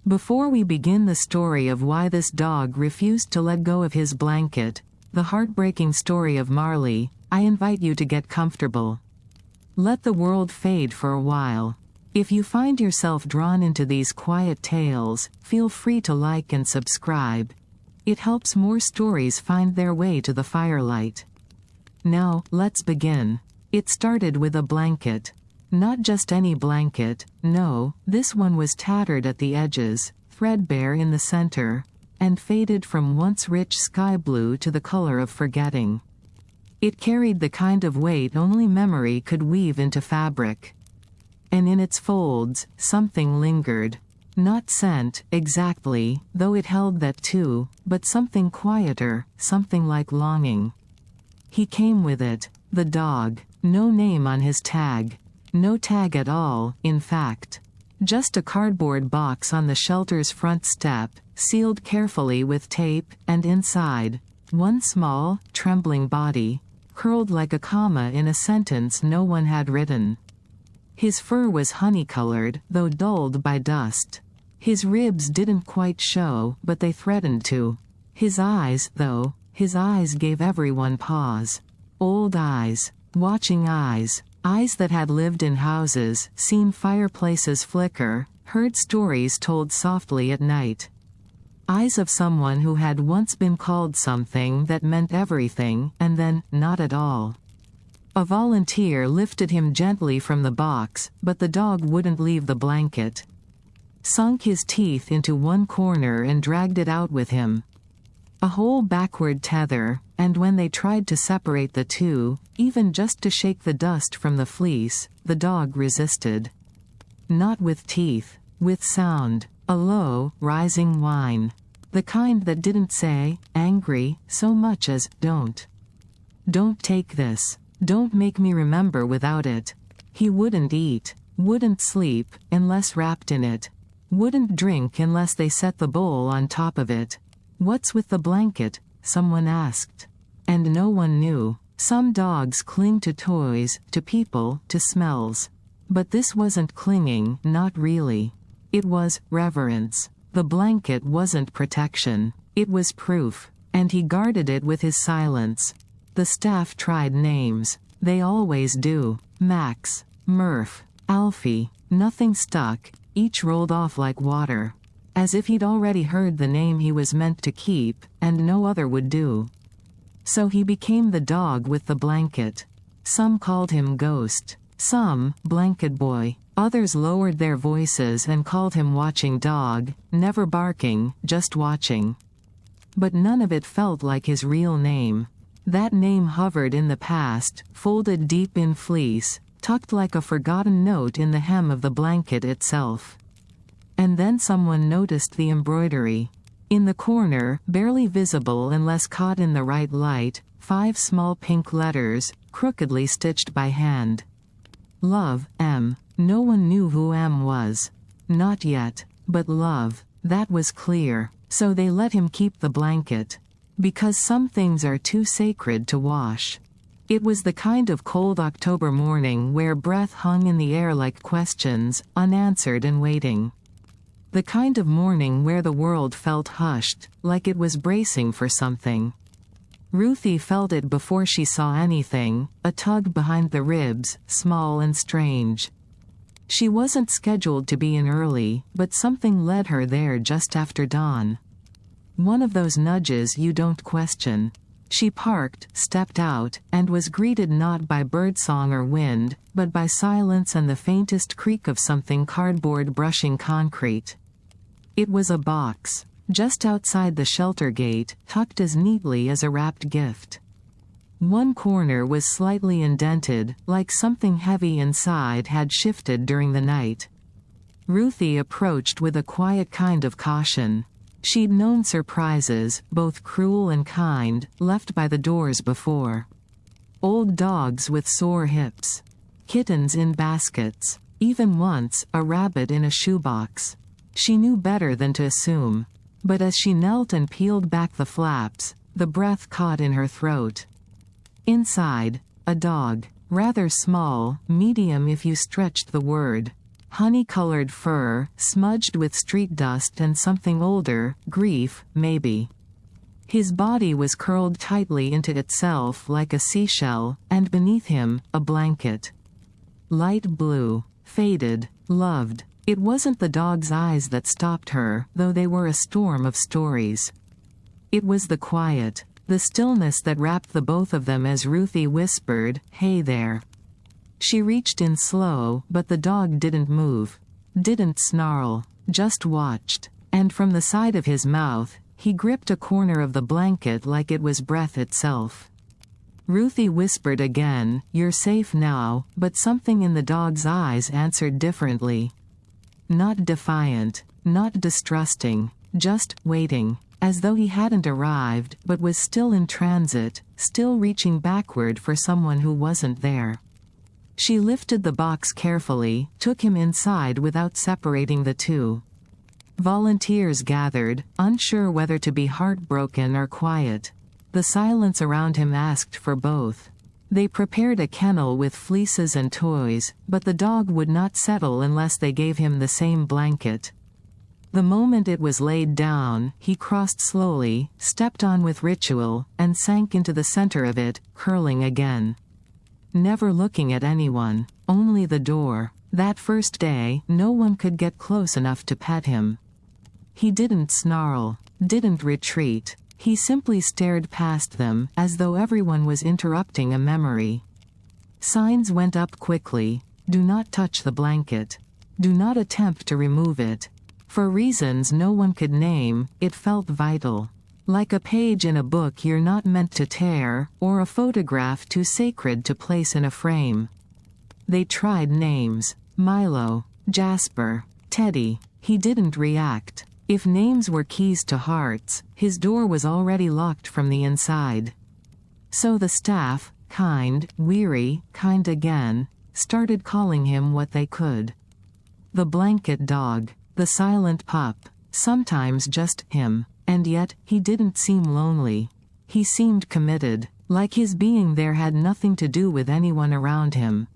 Before we begin the story of why this dog refused to let go of his blanket, the heartbreaking story of Marley, I invite you to get comfortable. Let the world fade for a while. If you find yourself drawn into these quiet tales, feel free to like and subscribe. It helps more stories find their way to the firelight. Now, let's begin. It started with a blanket. Not just any blanket, no, this one was tattered at the edges, threadbare in the center, and faded from once rich sky blue to the color of forgetting. It carried the kind of weight only memory could weave into fabric. And in its folds, something lingered. Not scent, exactly, though it held that too, but something quieter, something like longing. He came with it, the dog, no name on his tag. No tag at all, in fact. Just a cardboard box on the shelter's front step, sealed carefully with tape, and inside, one small, trembling body, curled like a comma in a sentence no one had written. His fur was honey-colored, though dulled by dust. His ribs didn't quite show, but they threatened to. His eyes, though, his eyes gave everyone pause. Old eyes, watching eyes. Eyes that had lived in houses, seen fireplaces flicker, heard stories told softly at night. Eyes of someone who had once been called something that meant everything, and then, not at all. A volunteer lifted him gently from the box, but the dog wouldn't leave the blanket. Sunk his teeth into one corner and dragged it out with him. A whole backward tether, and when they tried to separate the two, even just to shake the dust from the fleece, the dog resisted. Not with teeth, with sound, a low, rising whine. The kind that didn't say, angry, so much as, don't. Don't take this. Don't make me remember without it. He wouldn't eat, wouldn't sleep, unless wrapped in it. Wouldn't drink unless they set the bowl on top of it. What's with the blanket? Someone asked. And no one knew. Some dogs cling to toys, to people, to smells. But this wasn't clinging, not really. It was reverence. The blanket wasn't protection. It was proof. And he guarded it with his silence. The staff tried names. They always do. Max, Murph, Alfie. Nothing stuck. Each rolled off like water. As if he'd already heard the name he was meant to keep, and no other would do. So he became the dog with the blanket. Some called him Ghost. Some, Blanket Boy. Others lowered their voices and called him Watching Dog, never barking, just watching. But none of it felt like his real name. That name hovered in the past, folded deep in fleece, tucked like a forgotten note in the hem of the blanket itself. And then someone noticed the embroidery. In the corner, barely visible unless caught in the right light, 5 small pink letters, crookedly stitched by hand. Love, M. No one knew who M was. Not yet. But love. That was clear. So they let him keep the blanket. Because some things are too sacred to wash. It was the kind of cold October morning where breath hung in the air like questions, unanswered and waiting. The kind of morning where the world felt hushed, like it was bracing for something. Ruthie felt it before she saw anything, a tug behind the ribs, small and strange. She wasn't scheduled to be in early, but something led her there just after dawn. One of those nudges you don't question. She parked, stepped out, and was greeted not by birdsong or wind, but by silence and the faintest creak of something cardboard brushing concrete. It was a box, just outside the shelter gate, tucked as neatly as a wrapped gift. One corner was slightly indented, like something heavy inside had shifted during the night. Ruthie approached with a quiet kind of caution. She'd known surprises, both cruel and kind, left by the doors before. Old dogs with sore hips. Kittens in baskets. Even once, a rabbit in a shoebox. She knew better than to assume. But as she knelt and peeled back the flaps, the breath caught in her throat. Inside, a dog. Rather small, medium if you stretched the word. Honey-colored fur, smudged with street dust and something older, grief, maybe. His body was curled tightly into itself like a seashell, and beneath him, a blanket. Light blue. Faded. Loved. It wasn't the dog's eyes that stopped her, though they were a storm of stories. It was the quiet, the stillness that wrapped the both of them as Ruthie whispered, "Hey there." She reached in slow, but the dog didn't move. Didn't snarl. Just watched. And from the side of his mouth, he gripped a corner of the blanket like it was breath itself. Ruthie whispered again, "You're safe now," but something in the dog's eyes answered differently. Not defiant. Not distrusting. Just waiting. As though he hadn't arrived, but was still in transit, still reaching backward for someone who wasn't there. She lifted the box carefully, took him inside without separating the two. Volunteers gathered, unsure whether to be heartbroken or quiet. The silence around him asked for both. They prepared a kennel with fleeces and toys, but the dog would not settle unless they gave him the same blanket. The moment it was laid down, he crossed slowly, stepped on with ritual, and sank into the center of it, curling again. Never looking at anyone, only the door. That first day, no one could get close enough to pet him. He didn't snarl, didn't retreat. He simply stared past them, as though everyone was interrupting a memory. Signs went up quickly. Do not touch the blanket. Do not attempt to remove it. For reasons no one could name, it felt vital. Like a page in a book you're not meant to tear, or a photograph too sacred to place in a frame. They tried names. Milo, Jasper, Teddy. He didn't react. If names were keys to hearts, his door was already locked from the inside. So the staff, kind, weary, kind again, started calling him what they could. The blanket dog. The silent pup. Sometimes just him. And yet, he didn't seem lonely. He seemed committed, like his being there had nothing to do with anyone around him.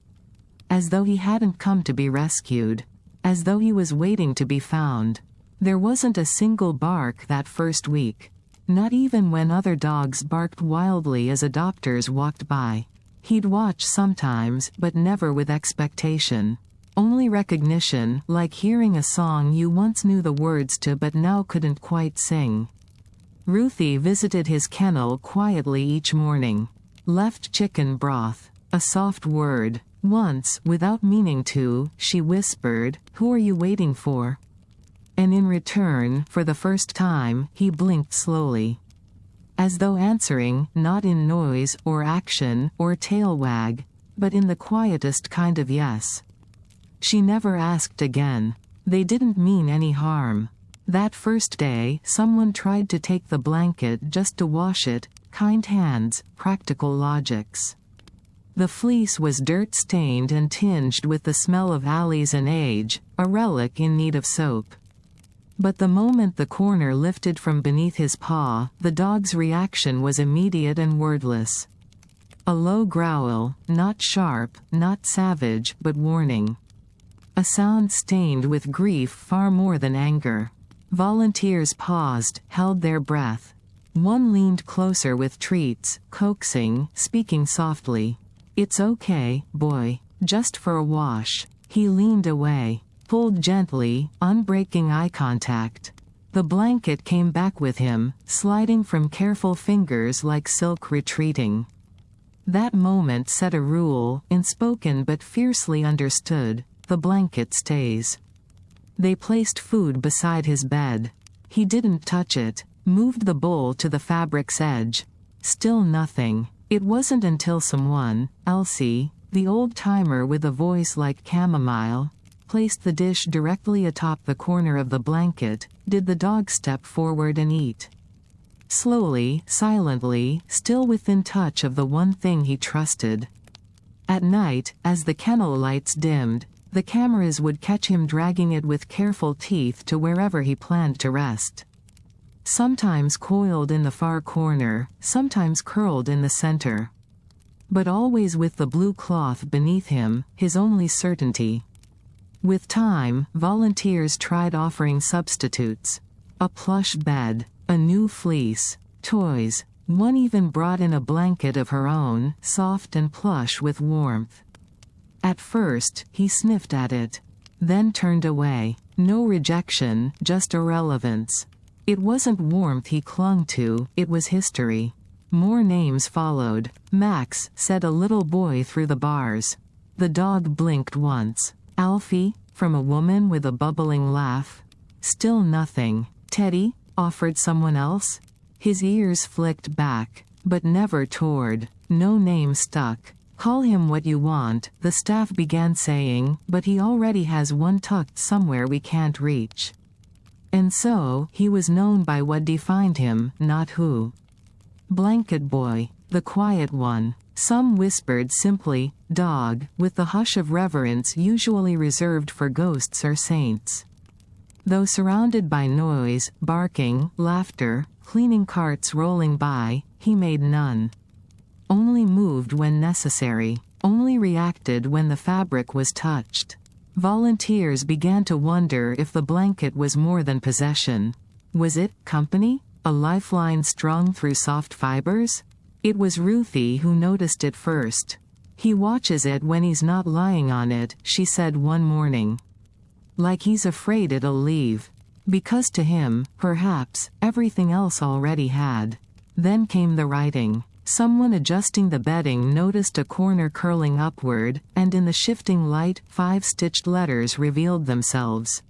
As though he hadn't come to be rescued. As though he was waiting to be found. There wasn't a single bark that first week. Not even when other dogs barked wildly as adopters walked by. He'd watch sometimes, but never with expectation. Only recognition, like hearing a song you once knew the words to but now couldn't quite sing. Ruthie visited his kennel quietly each morning. Left chicken broth. A soft word. Once, without meaning to, she whispered, "Who are you waiting for?" And in return, for the first time, he blinked slowly. As though answering, not in noise, or action, or tail wag, but in the quietest kind of yes. She never asked again. They didn't mean any harm. That first day, someone tried to take the blanket just to wash it, kind hands, practical logics. The fleece was dirt-stained and tinged with the smell of alleys and age, a relic in need of soap. But the moment the corner lifted from beneath his paw, the dog's reaction was immediate and wordless. A low growl, not sharp, not savage, but warning. A sound stained with grief far more than anger. Volunteers paused, held their breath. One leaned closer with treats, coaxing, speaking softly. "It's okay, boy. Just for a wash." He leaned away. Pulled gently, unbreaking eye contact. The blanket came back with him, sliding from careful fingers like silk retreating. That moment set a rule, unspoken but fiercely understood: the blanket stays. They placed food beside his bed. He didn't touch it, moved the bowl to the fabric's edge. Still nothing. It wasn't until someone, Elsie, the old-timer with a voice like chamomile, placed the dish directly atop the corner of the blanket, did the dog step forward and eat. Slowly, silently, still within touch of the one thing he trusted. At night, as the kennel lights dimmed, the cameras would catch him dragging it with careful teeth to wherever he planned to rest. Sometimes coiled in the far corner, sometimes curled in the center. But always with the blue cloth beneath him, his only certainty. With time, volunteers tried offering substitutes. A plush bed, a new fleece, toys. One even brought in a blanket of her own, soft and plush with warmth. At first, he sniffed at it. Then turned away. No rejection, just irrelevance. It wasn't warmth he clung to, it was history. More names followed. Max, said a little boy through the bars. The dog blinked once. Alfie, from a woman with a bubbling laugh. Still nothing. Teddy, offered someone else. His ears flicked back, but never toward. No name stuck. Call him what you want, the staff began saying, but he already has one tucked somewhere we can't reach. And so, he was known by what defined him, not who. Blanket boy, the quiet one. Some whispered simply, dog, with the hush of reverence usually reserved for ghosts or saints. Though surrounded by noise, barking, laughter, cleaning carts rolling by, he made none. Only moved when necessary, only reacted when the fabric was touched. Volunteers began to wonder if the blanket was more than possession. Was it company? A lifeline strung through soft fibers? It was Ruthie who noticed it first. He watches it when he's not lying on it, she said one morning. Like he's afraid it'll leave. Because to him, perhaps, everything else already had. Then came the writing. Someone adjusting the bedding noticed a corner curling upward, and in the shifting light, 5 stitched letters revealed themselves.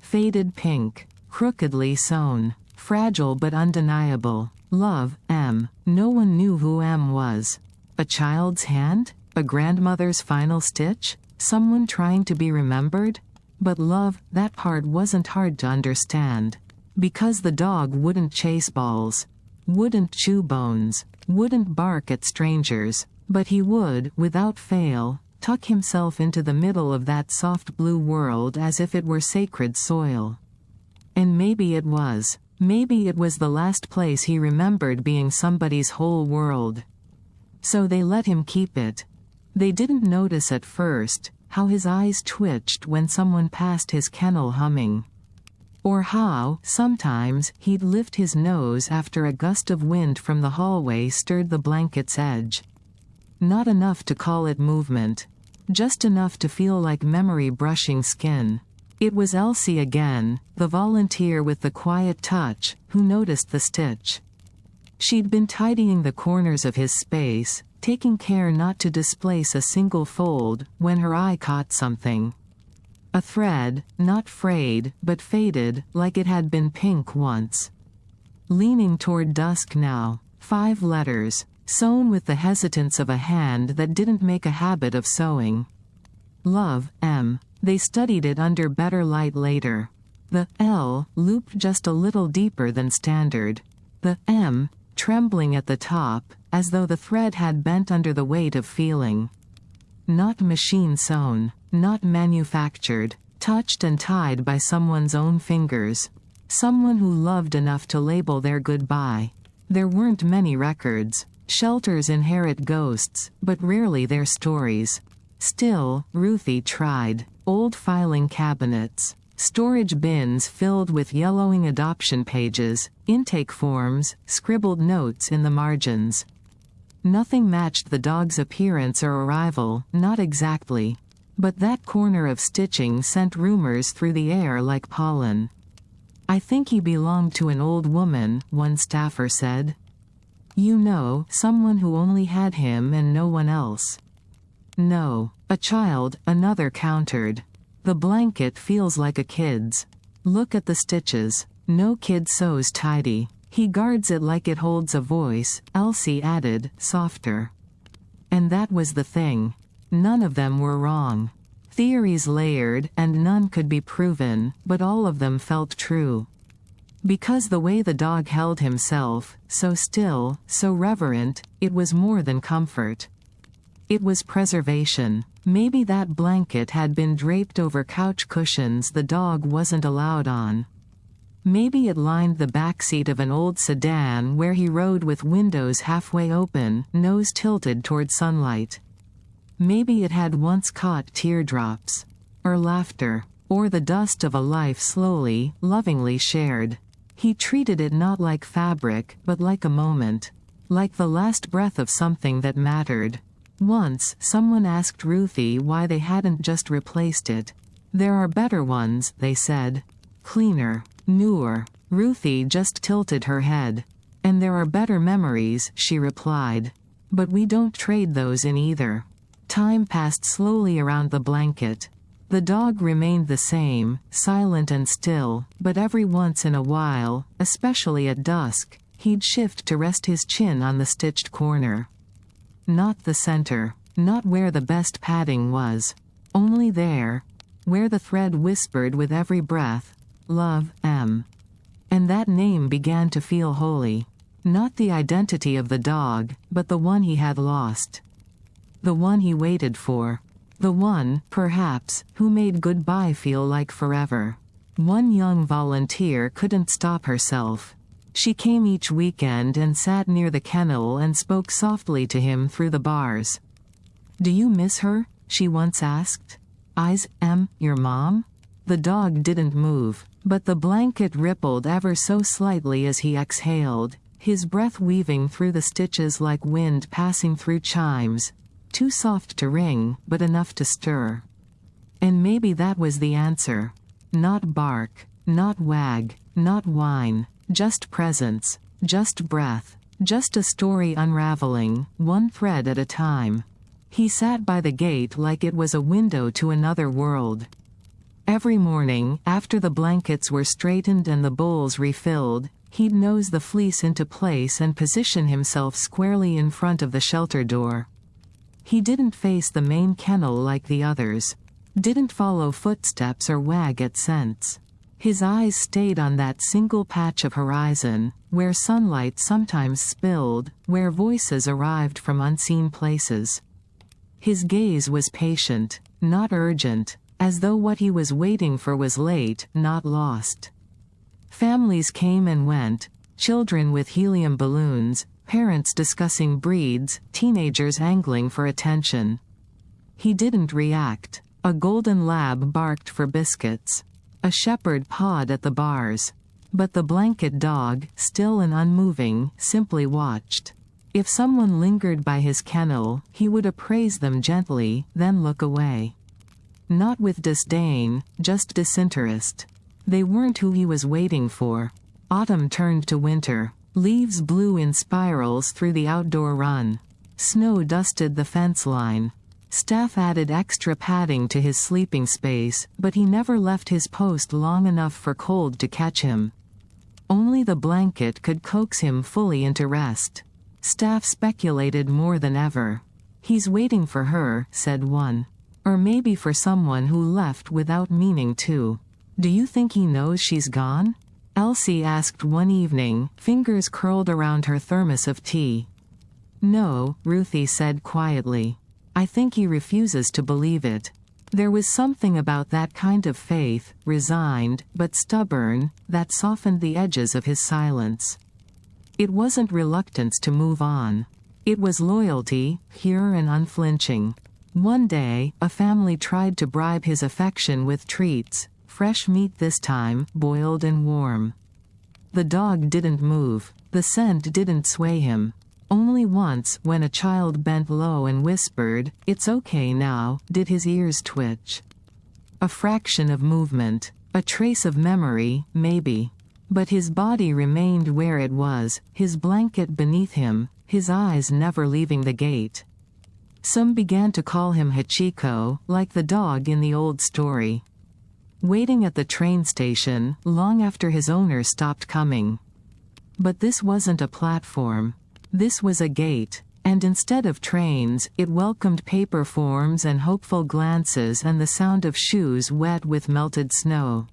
Faded pink. Crookedly sewn. Fragile but undeniable. Love, M. No one knew who M was. A child's hand? A grandmother's final stitch? Someone trying to be remembered? But love, that part wasn't hard to understand. Because the dog wouldn't chase balls. Wouldn't chew bones. Wouldn't bark at strangers. But he would, without fail, tuck himself into the middle of that soft blue world as if it were sacred soil. And maybe it was. Maybe it was the last place he remembered being somebody's whole world. So they let him keep it. They didn't notice at first how his eyes twitched when someone passed his kennel humming. Or how, sometimes, he'd lift his nose after a gust of wind from the hallway stirred the blanket's edge. Not enough to call it movement. Just enough to feel like memory brushing skin. It was Elsie again, the volunteer with the quiet touch, who noticed the stitch. She'd been tidying the corners of his space, taking care not to displace a single fold, when her eye caught something. A thread, not frayed, but faded, like it had been pink once. Leaning toward dusk now, 5 letters, sewn with the hesitance of a hand that didn't make a habit of sewing. Love, M. They studied it under better light later. The L, looped just a little deeper than standard. The M, trembling at the top, as though the thread had bent under the weight of feeling. Not machine sewn, not manufactured, touched and tied by someone's own fingers. Someone who loved enough to label their goodbye. There weren't many records. Shelters inherit ghosts, but rarely their stories. Still, Ruthie tried. Old filing cabinets. Storage bins filled with yellowing adoption pages, intake forms, scribbled notes in the margins. Nothing matched the dog's appearance or arrival, not exactly. But that corner of stitching sent rumors through the air like pollen. I think he belonged to an old woman, one staffer said. You know, someone who only had him and no one else. No. A child, another countered. The blanket feels like a kid's. Look at the stitches. No kid sews tidy. He guards it like it holds a voice, Elsie added, softer. And that was the thing. None of them were wrong. Theories layered, and none could be proven, but all of them felt true. Because the way the dog held himself, so still, so reverent, it was more than comfort. It was preservation. Maybe that blanket had been draped over couch cushions the dog wasn't allowed on. Maybe it lined the backseat of an old sedan where he rode with windows halfway open, nose tilted toward sunlight. Maybe it had once caught teardrops. or laughter, or the dust of a life slowly, lovingly shared. He treated it not like fabric, but like a moment. Like the last breath of something that mattered. Once, someone asked Ruthie why they hadn't just replaced it. "There are better ones," they said. "Cleaner. Newer." Ruthie just tilted her head. "And there are better memories," she replied. "But we don't trade those in either." Time passed slowly around the blanket. The dog remained the same, silent and still, but every once in a while, especially at dusk, he'd shift to rest his chin on the stitched corner. Not the center. Not where the best padding was. Only there. Where the thread whispered with every breath, "Love, M." And that name began to feel holy. Not the identity of the dog, but the one he had lost. The one he waited for. The one, perhaps, who made goodbye feel like forever. One young volunteer couldn't stop herself. She came each weekend and sat near the kennel and spoke softly to him through the bars. "Do you miss her?" she once asked. "Eyes, your mom?" The dog didn't move, but the blanket rippled ever so slightly as he exhaled, his breath weaving through the stitches like wind passing through chimes. Too soft to ring, but enough to stir. And maybe that was the answer. Not bark, not wag, not whine, just presence, just breath, just a story unraveling, one thread at a time. He sat by the gate like it was a window to another world. Every morning, after the blankets were straightened and the bowls refilled, he'd nose the fleece into place and position himself squarely in front of the shelter door. He didn't face the main kennel like the others. Didn't follow footsteps or wag at scents. His eyes stayed on that single patch of horizon, where sunlight sometimes spilled, where voices arrived from unseen places. His gaze was patient, not urgent, as though what he was waiting for was late, not lost. Families came and went, children with helium balloons, parents discussing breeds, teenagers angling for attention. He didn't react. A golden lab barked for biscuits. A shepherd pawed at the bars. But the blanket dog, still and unmoving, simply watched. If someone lingered by his kennel, he would appraise them gently, then look away. Not with disdain, just disinterest. They weren't who he was waiting for. Autumn turned to winter. Leaves blew in spirals through the outdoor run. Snow dusted the fence line. Staff added extra padding to his sleeping space, but he never left his post long enough for cold to catch him. Only the blanket could coax him fully into rest. Staff speculated more than ever. "He's waiting for her," said one. "Or maybe for someone who left without meaning to." "Do you think he knows she's gone?" Elsie asked one evening, fingers curled around her thermos of tea. "No," Ruthie said quietly. "I think he refuses to believe it." There was something about that kind of faith, resigned, but stubborn, that softened the edges of his silence. It wasn't reluctance to move on. It was loyalty, pure and unflinching. One day, a family tried to bribe his affection with treats. Fresh meat this time, boiled and warm. The dog didn't move. The scent didn't sway him. Only once, when a child bent low and whispered, "It's okay now," did his ears twitch. A fraction of movement. A trace of memory, maybe. But his body remained where it was, his blanket beneath him, his eyes never leaving the gate. Some began to call him Hachiko, like the dog in the old story. Waiting at the train station, long after his owner stopped coming. But this wasn't a platform. This was a gate, and instead of trains, it welcomed paper forms and hopeful glances and the sound of shoes wet with melted snow.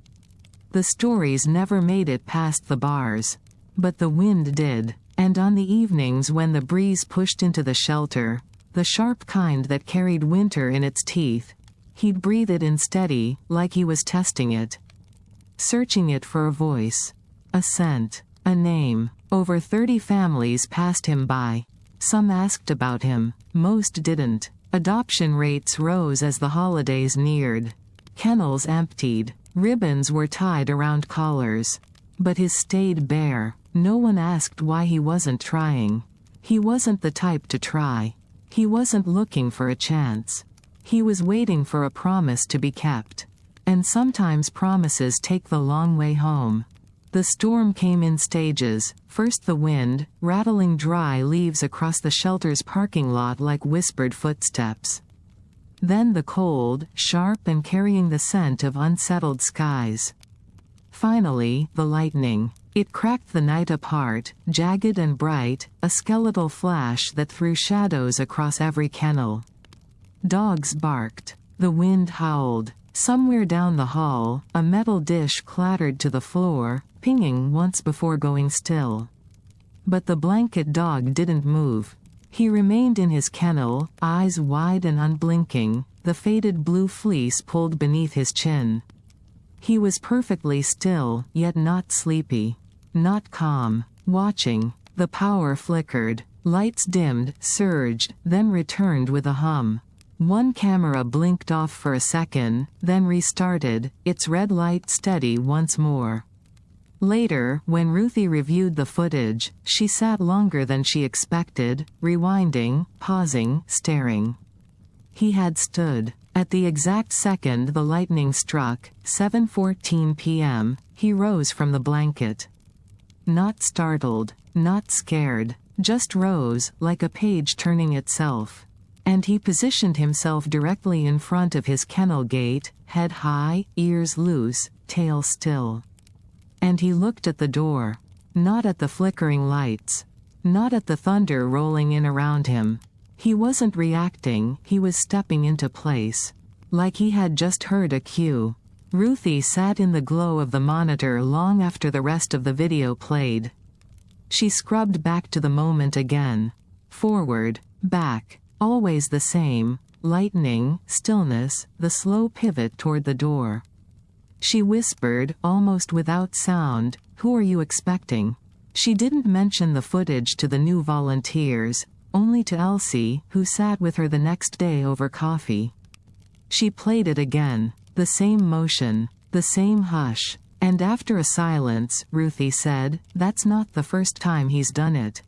The stories never made it past the bars. But the wind did, and on the evenings when the breeze pushed into the shelter, the sharp kind that carried winter in its teeth, he'd breathe it in steady, like he was testing it. Searching it for a voice. A scent. A name. Over 30 families passed him by. Some asked about him. Most didn't. Adoption rates rose as the holidays neared. Kennels emptied. Ribbons were tied around collars. But his stayed bare. No one asked why he wasn't trying. He wasn't the type to try. He wasn't looking for a chance. He was waiting for a promise to be kept. And sometimes promises take the long way home. The storm came in stages. First the wind, rattling dry leaves across the shelter's parking lot like whispered footsteps. Then the cold, sharp and carrying the scent of unsettled skies. Finally, the lightning. It cracked the night apart, jagged and bright, a skeletal flash that threw shadows across every kennel. Dogs barked. The wind howled. Somewhere down the hall, a metal dish clattered to the floor, pinging once before going still. But the blanket dog didn't move. He remained in his kennel, eyes wide and unblinking, the faded blue fleece pulled beneath his chin. He was perfectly still, yet not sleepy. Not calm. Watching. The power flickered. Lights dimmed, surged, then returned with a hum. One camera blinked off for a second, then restarted, its red light steady once more. Later, when Ruthie reviewed the footage, she sat longer than she expected, rewinding, pausing, staring. He had stood. At the exact second the lightning struck, 7:14 p.m., he rose from the blanket. Not startled, not scared, just rose, like a page turning itself. And he positioned himself directly in front of his kennel gate, head high, ears loose, tail still. And he looked at the door. Not at the flickering lights. Not at the thunder rolling in around him. He wasn't reacting, he was stepping into place. Like he had just heard a cue. Ruthie sat in the glow of the monitor long after the rest of the video played. She scrubbed back to the moment again. Forward, back, always the same, lightning, stillness, the slow pivot toward the door. She whispered, almost without sound, "Who are you expecting?" She didn't mention the footage to the new volunteers, only to Elsie, who sat with her the next day over coffee. She played it again. The same motion. The same hush. And after a silence, Ruthie said, "That's not the first time he's done it."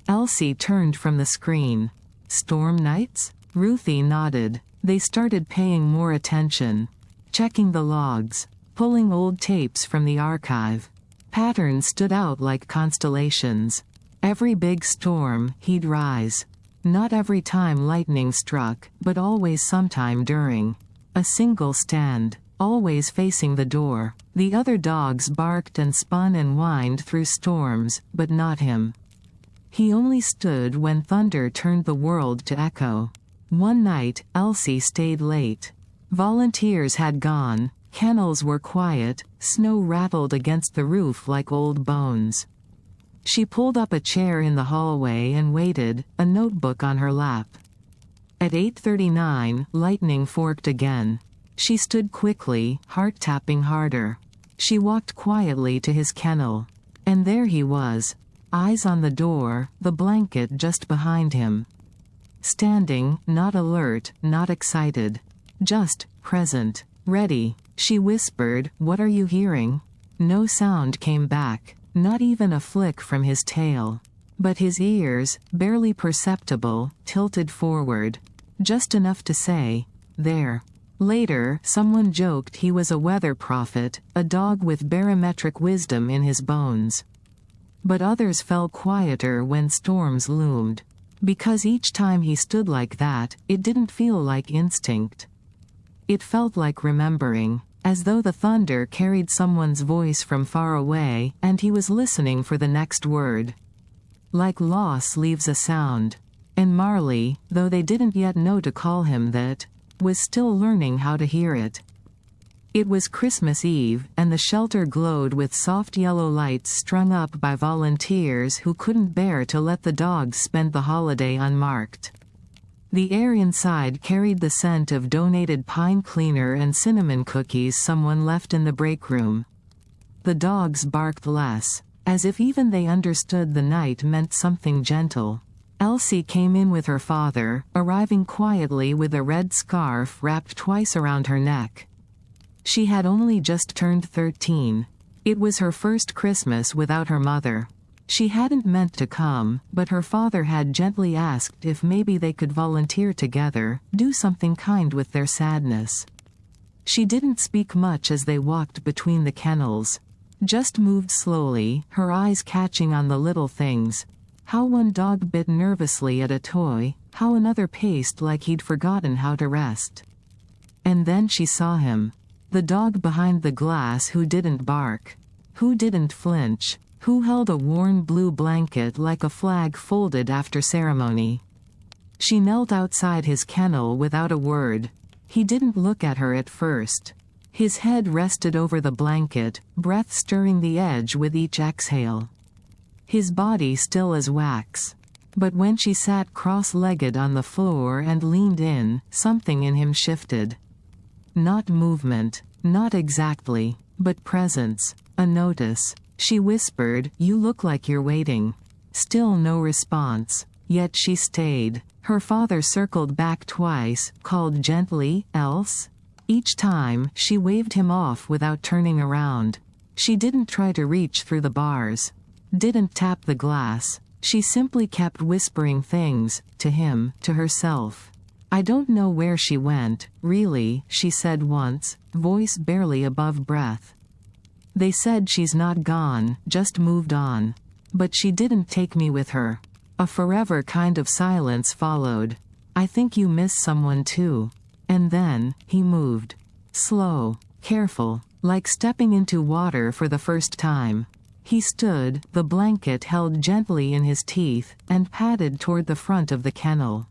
Elsie turned from the screen. "Storm nights?" Ruthie nodded. They started paying more attention. Checking the logs. Pulling old tapes from the archive. Patterns stood out like constellations. Every big storm, he'd rise. Not every time lightning struck, but always sometime during. A single stand. Always facing the door. The other dogs barked and spun and whined through storms, but not him. He only stood when thunder turned the world to echo. One night, Elsie stayed late. Volunteers had gone, kennels were quiet, snow rattled against the roof like old bones. She pulled up a chair in the hallway and waited, a notebook on her lap. At 8:39, lightning forked again. She stood quickly, heart tapping harder. She walked quietly to his kennel. And there he was. Eyes on the door, the blanket just behind him. Standing, not alert, not excited. Just, present. Ready. She whispered, "What are you hearing?" No sound came back. Not even a flick from his tail. But his ears, barely perceptible, tilted forward. Just enough to say, "There." Later, someone joked he was a weather prophet, a dog with barometric wisdom in his bones. But others fell quieter when storms loomed. Because each time he stood like that, it didn't feel like instinct. It felt like remembering, as though the thunder carried someone's voice from far away, and he was listening for the next word. Like loss leaves a sound. And Marley, though they didn't yet know to call him that, was still learning how to hear it. It was Christmas Eve, and the shelter glowed with soft yellow lights strung up by volunteers who couldn't bear to let the dogs spend the holiday unmarked. The air inside carried the scent of donated pine cleaner and cinnamon cookies someone left in the break room. The dogs barked less, as if even they understood the night meant something gentle. Elsie came in with her father, arriving quietly with a red scarf wrapped twice around her neck. She had only just turned 13. It was her first Christmas without her mother. She hadn't meant to come, but her father had gently asked if maybe they could volunteer together, do something kind with their sadness. She didn't speak much as they walked between the kennels. Just moved slowly, her eyes catching on the little things. How one dog bit nervously at a toy, how another paced like he'd forgotten how to rest. And then she saw him. The dog behind the glass who didn't bark. Who didn't flinch. Who held a worn blue blanket like a flag folded after ceremony. She knelt outside his kennel without a word. He didn't look at her at first. His head rested over the blanket, breath stirring the edge with each exhale. His body still as wax. But when she sat cross-legged on the floor and leaned in, something in him shifted. Not movement, not exactly, but presence, a notice. She whispered, "You look like you're waiting." Still no response. Yet she stayed. Her father circled back twice, called gently, "Else?" Each time, she waved him off without turning around. She didn't try to reach through the bars. Didn't tap the glass. She simply kept whispering things, to him, to herself. "I don't know where she went, really," she said once, voice barely above breath. "They said she's not gone, just moved on. But she didn't take me with her." A forever kind of silence followed. "I think you miss someone too." And then, he moved. Slow, careful, like stepping into water for the first time. He stood, the blanket held gently in his teeth, and padded toward the front of the kennel.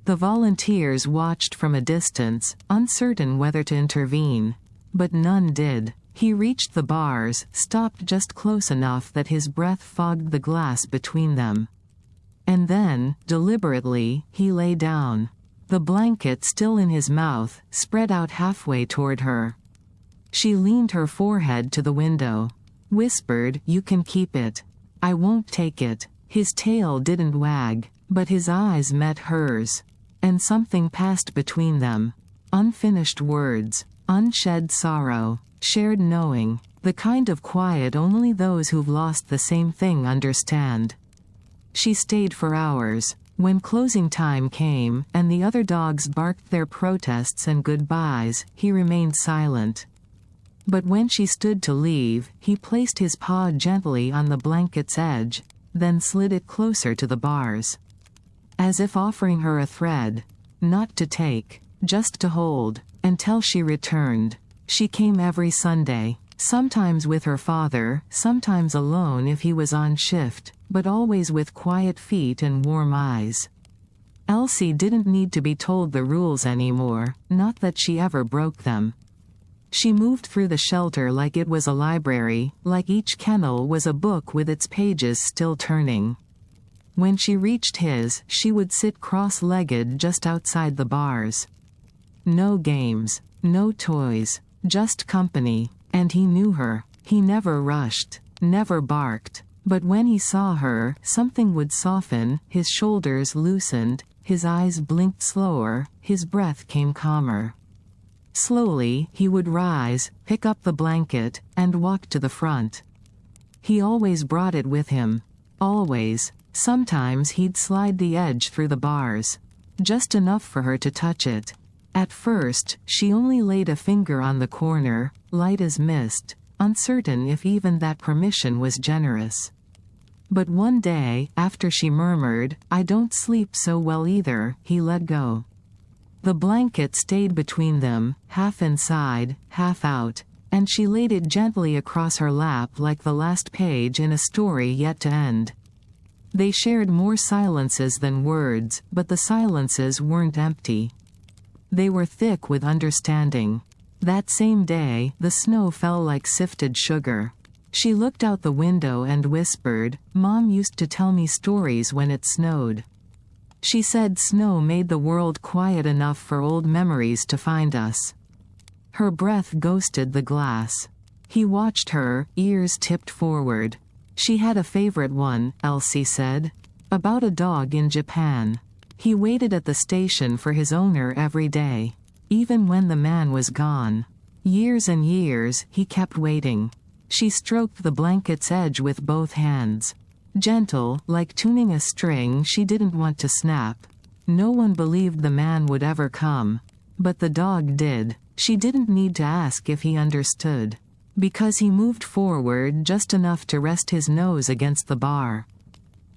The volunteers watched from a distance, uncertain whether to intervene. But none did. He reached the bars, stopped just close enough that his breath fogged the glass between them. And then, deliberately, he lay down. The blanket still in his mouth, spread out halfway toward her. She leaned her forehead to the window. Whispered, "You can keep it. I won't take it." His tail didn't wag, but his eyes met hers. And something passed between them. Unfinished words, unshed sorrow, shared knowing, the kind of quiet only those who've lost the same thing understand. She stayed for hours. When closing time came, and the other dogs barked their protests and goodbyes, he remained silent. But when she stood to leave, he placed his paw gently on the blanket's edge, then slid it closer to the bars. As if offering her a thread. Not to take, just to hold, until she returned. She came every Sunday, sometimes with her father, sometimes alone if he was on shift, but always with quiet feet and warm eyes. Elsie didn't need to be told the rules anymore, not that she ever broke them. She moved through the shelter like it was a library, like each kennel was a book with its pages still turning. When she reached his, she would sit cross-legged just outside the bars. No games, no toys, just company, and he knew her. He never rushed, never barked. But when he saw her, something would soften, his shoulders loosened, his eyes blinked slower, his breath came calmer. Slowly, he would rise, pick up the blanket, and walk to the front. He always brought it with him. Always. Sometimes he'd slide the edge through the bars. Just enough for her to touch it. At first, she only laid a finger on the corner, light as mist, uncertain if even that permission was generous. But one day, after she murmured, "I don't sleep so well either," he let go. The blanket stayed between them, half inside, half out, and she laid it gently across her lap like the last page in a story yet to end. They shared more silences than words, but the silences weren't empty. They were thick with understanding. That same day, the snow fell like sifted sugar. She looked out the window and whispered, "Mom used to tell me stories when it snowed." She said snow made the world quiet enough for old memories to find us. Her breath ghosted the glass. He watched her, ears tipped forward. She had a favorite one, Elsie said. About a dog in Japan. He waited at the station for his owner every day. Even when the man was gone. Years and years, he kept waiting. She stroked the blanket's edge with both hands. Gentle, like tuning a string she didn't want to snap. No one believed the man would ever come. But the dog did. She didn't need to ask if he understood. Because he moved forward just enough to rest his nose against the bar.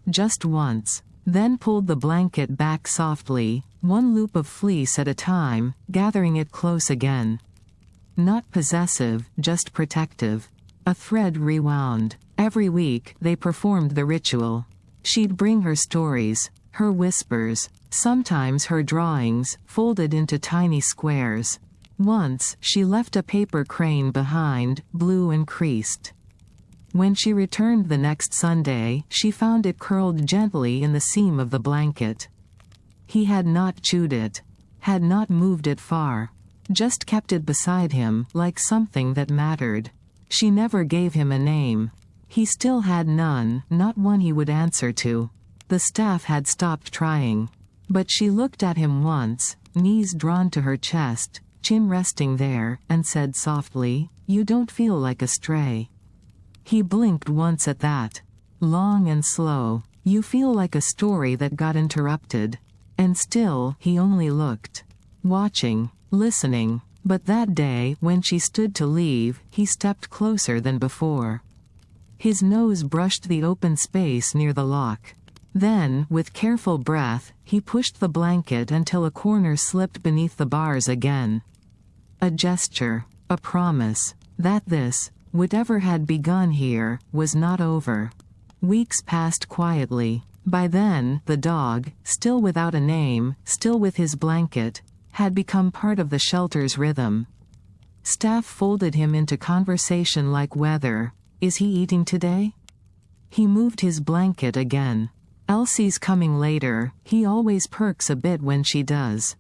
Just once. Then pulled the blanket back softly, one loop of fleece at a time, gathering it close again. Not possessive, just protective. A thread rewound. Every week, they performed the ritual. She'd bring her stories, her whispers, sometimes her drawings, folded into tiny squares. Once, she left a paper crane behind, blue and creased. When she returned the next Sunday, she found it curled gently in the seam of the blanket. He had not chewed it. Had not moved it far. Just kept it beside him, like something that mattered. She never gave him a name. He still had none, not one he would answer to. The staff had stopped trying. But she looked at him once, knees drawn to her chest, chin resting there, and said softly, "You don't feel like a stray." He blinked once at that. Long and slow. "You feel like a story that got interrupted." And still, he only looked. Watching, listening. But that day, when she stood to leave, he stepped closer than before. His nose brushed the open space near the lock. Then, with careful breath, he pushed the blanket until a corner slipped beneath the bars again. A gesture, a promise, that this, whatever had begun here, was not over. Weeks passed quietly. By then, the dog, still without a name, still with his blanket, had become part of the shelter's rhythm. Staff folded him into conversation like weather. "Is he eating today?" He moved his blanket again. "Elsie's coming later." He always perks a bit when she does.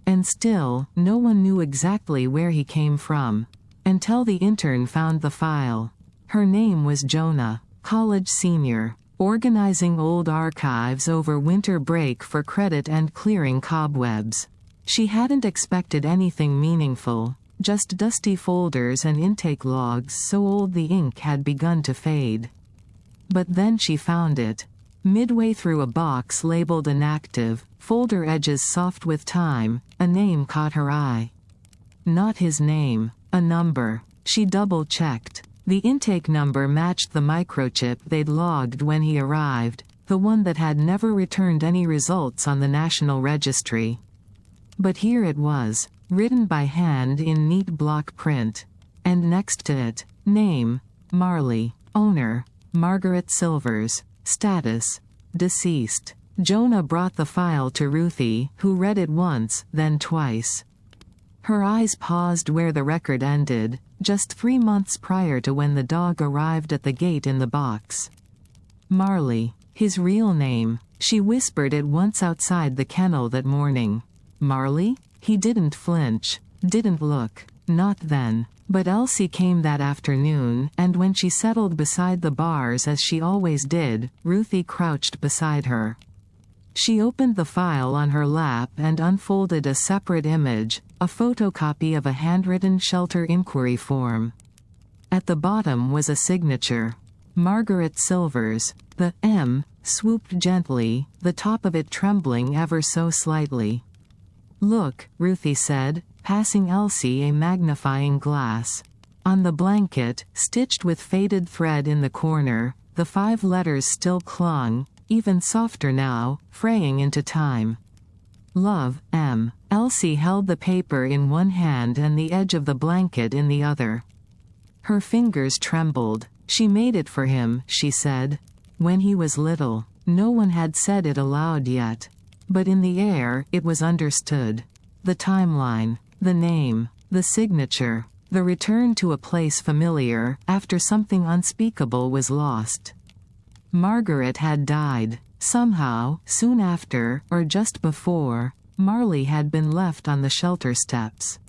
And still, no one knew exactly where he came from. Until the intern found the file. Her name was Jonah, college senior, organizing old archives over winter break for credit and clearing cobwebs. She hadn't expected anything meaningful, just dusty folders and intake logs so old the ink had begun to fade. But then she found it. Midway through a box labeled inactive, folder edges soft with time, a name caught her eye. Not his name, a number. She double-checked. The intake number matched the microchip they'd logged when he arrived, the one that had never returned any results on the National Registry. But here it was, written by hand in neat block print. And next to it, name, Marley, owner, Margaret Silvers, status, deceased. Jonah brought the file to Ruthie, who read it once, then twice. Her eyes paused where the record ended, just 3 months prior to when the dog arrived at the gate in the box. Marley, his real name. She whispered it once outside the kennel that morning. Marley? He didn't flinch. Didn't look. Not then. But Elsie came that afternoon, and when she settled beside the bars as she always did, Ruthie crouched beside her. She opened the file on her lap and unfolded a separate image, a photocopy of a handwritten shelter inquiry form. At the bottom was a signature. Margaret Silvers. The M swooped gently, the top of it trembling ever so slightly. "Look," Ruthie said, passing Elsie a magnifying glass. On the blanket, stitched with faded thread in the corner, the 5 letters still clung, even softer now, fraying into time. Love, M. Elsie held the paper in one hand and the edge of the blanket in the other. Her fingers trembled. "She made it for him," she said. "When he was little." No one had said it aloud yet. But in the air, it was understood. The timeline, the name, the signature, the return to a place familiar, after something unspeakable was lost. Margaret had died. Somehow, soon after, or just before, Marley had been left on the shelter steps.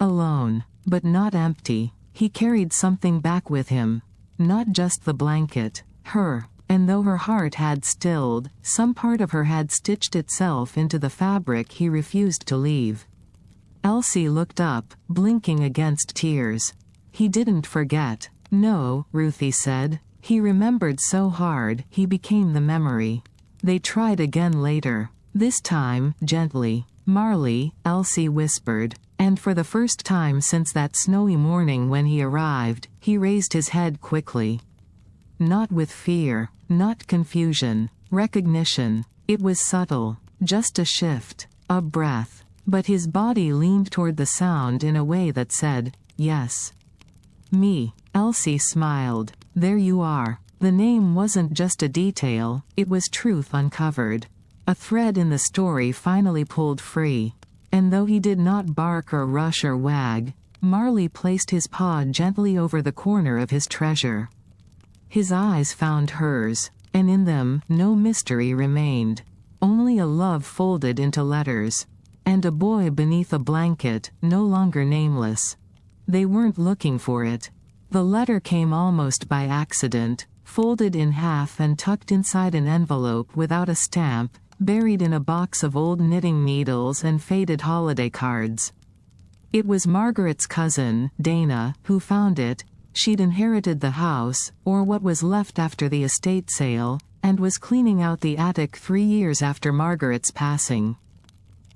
Alone, but not empty. He carried something back with him. Not just the blanket. Her. And though her heart had stilled, some part of her had stitched itself into the fabric he refused to leave. Elsie looked up, blinking against tears. He didn't forget. No, Ruthie said. He remembered so hard, he became the memory. They tried again later. This time, gently. Marley, Elsie whispered. And for the first time since that snowy morning when he arrived, he raised his head quickly. Not with fear, not confusion, recognition. It was subtle, just a shift, a breath. But his body leaned toward the sound in a way that said, yes. Me. Elsie smiled. There you are. The name wasn't just a detail, it was truth uncovered. A thread in the story finally pulled free. And though he did not bark or rush or wag, Marley placed his paw gently over the corner of his treasure. His eyes found hers, and in them, no mystery remained. Only a love folded into letters. And a boy beneath a blanket, no longer nameless. They weren't looking for it. The letter came almost by accident, folded in half and tucked inside an envelope without a stamp, buried in a box of old knitting needles and faded holiday cards. It was Margaret's cousin, Dana, who found it. She'd inherited the house, or what was left after the estate sale, and was cleaning out the attic 3 years after Margaret's passing.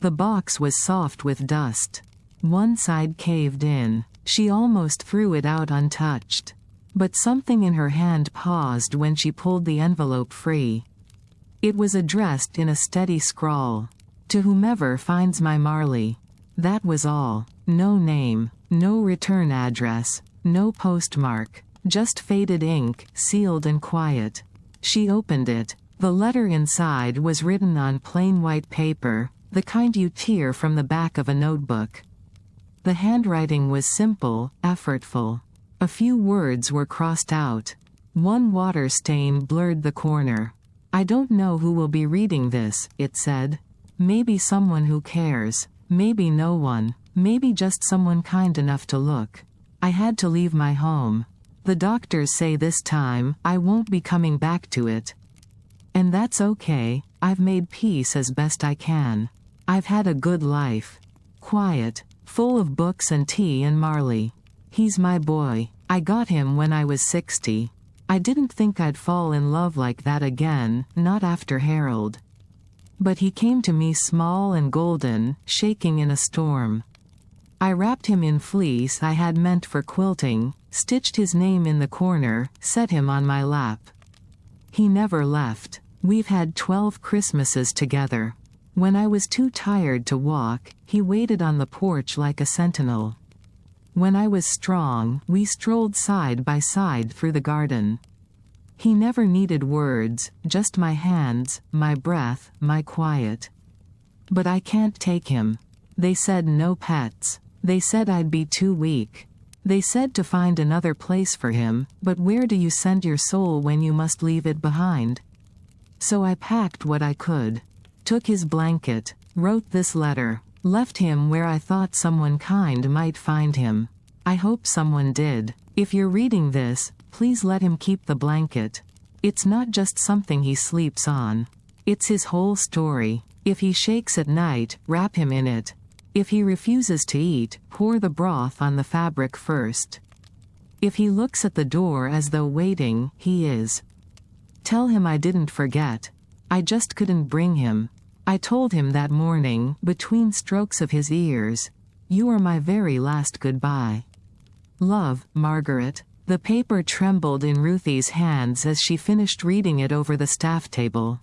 The box was soft with dust. One side caved in. She almost threw it out untouched. But something in her hand paused when she pulled the envelope free. It was addressed in a steady scrawl. To whomever finds my Marley. That was all. No name, no return address, no postmark. Just faded ink, sealed and quiet. She opened it. The letter inside was written on plain white paper, the kind you tear from the back of a notebook. The handwriting was simple, effortful. A few words were crossed out. One water stain blurred the corner. I don't know who will be reading this, it said. Maybe someone who cares. Maybe no one. Maybe just someone kind enough to look. I had to leave my home. The doctors say this time, I won't be coming back to it. And that's okay, I've made peace as best I can. I've had a good life. Quiet, full of books and tea and Marley. He's my boy. I got him when I was 60. I didn't think I'd fall in love like that again, not after Harold. But he came to me small and golden, shaking in a storm. I wrapped him in fleece I had meant for quilting, stitched his name in the corner, set him on my lap. He never left. We've had 12 Christmases together. When I was too tired to walk, he waited on the porch like a sentinel. When I was strong, we strolled side by side through the garden. He never needed words, just my hands, my breath, my quiet. But I can't take him. They said no pets. They said I'd be too weak. They said to find another place for him, but where do you send your soul when you must leave it behind? So I packed what I could. Took his blanket, wrote this letter, left him where I thought someone kind might find him. I hope someone did. If you're reading this, please let him keep the blanket. It's not just something he sleeps on. It's his whole story. If he shakes at night, wrap him in it. If he refuses to eat, pour the broth on the fabric first. If he looks at the door as though waiting, he is. Tell him I didn't forget. I just couldn't bring him. I told him that morning, between strokes of his ears, "You are my very last goodbye. Love, Margaret." The paper trembled in Ruthie's hands as she finished reading it over the staff table.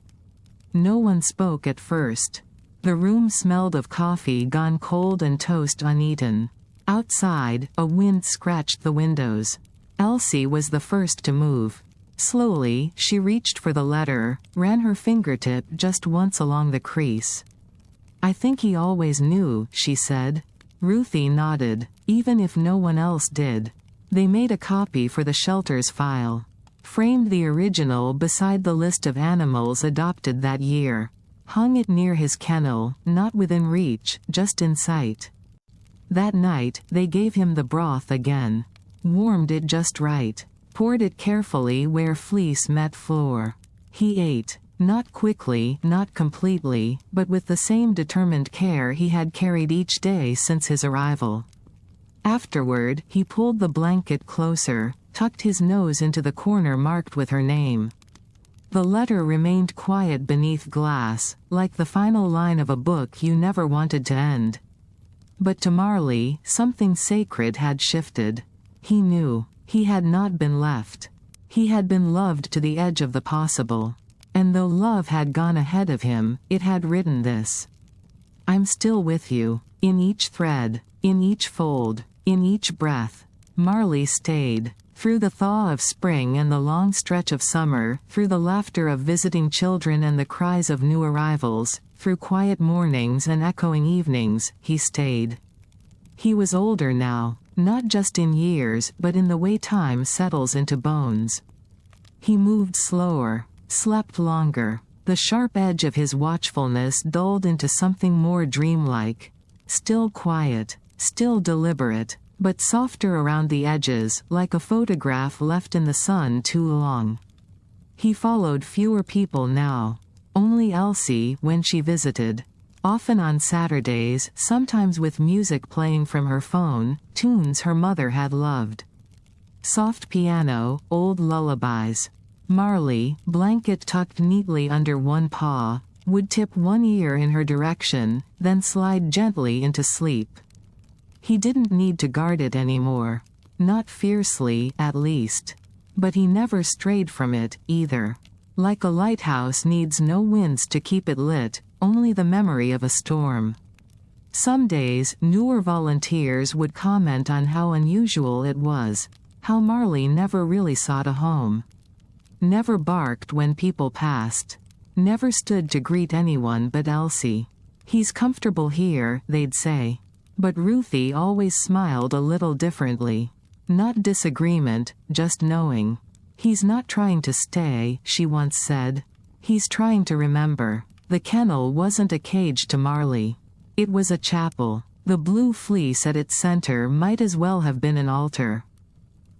No one spoke at first. The room smelled of coffee gone cold and toast uneaten. Outside, a wind scratched the windows. Elsie was the first to move. Slowly, she reached for the letter, ran her fingertip just once along the crease. "I think he always knew," she said. Ruthie nodded, even if no one else did. They made a copy for the shelter's file. Framed the original beside the list of animals adopted that year. Hung it near his kennel, not within reach, just in sight. That night, they gave him the broth again. Warmed it just right. Poured it carefully where fleece met floor. He ate. Not quickly, not completely, but with the same determined care he had carried each day since his arrival. Afterward, he pulled the blanket closer, tucked his nose into the corner marked with her name. The letter remained quiet beneath glass, like the final line of a book you never wanted to end. But to Marley, something sacred had shifted. He knew. He had not been left. He had been loved to the edge of the possible. And though love had gone ahead of him, it had written this. I'm still with you. In each thread, in each fold, in each breath. Marley stayed. Through the thaw of spring and the long stretch of summer, through the laughter of visiting children and the cries of new arrivals, through quiet mornings and echoing evenings, he stayed. He was older now, not just in years but in the way time settles into bones. He moved slower, slept longer. The sharp edge of his watchfulness dulled into something more dreamlike. Still quiet, still deliberate, but softer around the edges, like a photograph left in the sun too long. He followed fewer people now. Only Elsie when she visited. Often on Saturdays, sometimes with music playing from her phone, tunes her mother had loved. Soft piano, old lullabies. Marley, blanket tucked neatly under one paw, would tip one ear in her direction, then slide gently into sleep. He didn't need to guard it anymore. Not fiercely, at least. But he never strayed from it, either. Like a lighthouse needs no winds to keep it lit, only the memory of a storm. Some days, newer volunteers would comment on how unusual it was, how Marley never really sought a home. Never barked when people passed. Never stood to greet anyone but Elsie. He's comfortable here, they'd say. But Ruthie always smiled a little differently. Not disagreement, just knowing. He's not trying to stay, she once said. He's trying to remember. The kennel wasn't a cage to Marley. It was a chapel. The blue fleece at its center might as well have been an altar.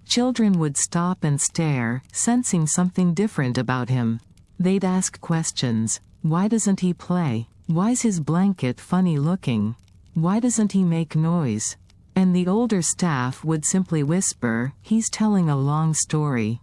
Children would stop and stare, sensing something different about him. They'd ask questions. Why doesn't he play? Why's his blanket funny looking? Why doesn't he make noise? And the older staff would simply whisper, he's telling a long story.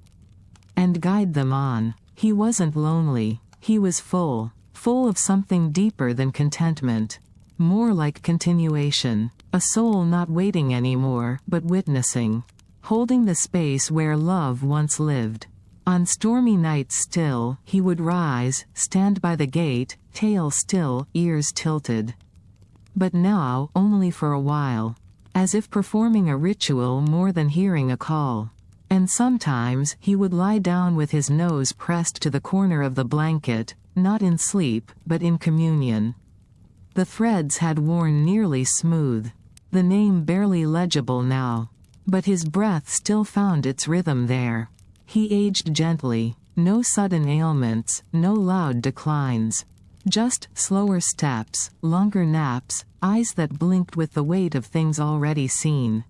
And guide them on. He wasn't lonely. He was full. Full of something deeper than contentment. More like continuation. A soul not waiting anymore, but witnessing. Holding the space where love once lived. On stormy nights still, he would rise, stand by the gate, tail still, ears tilted. But now, only for a while. As if performing a ritual more than hearing a call. And sometimes, he would lie down with his nose pressed to the corner of the blanket, not in sleep, but in communion. The threads had worn nearly smooth. The name barely legible now. But his breath still found its rhythm there. He aged gently. No sudden ailments, no loud declines. Just slower steps, longer naps, eyes that blinked with the weight of things already seen.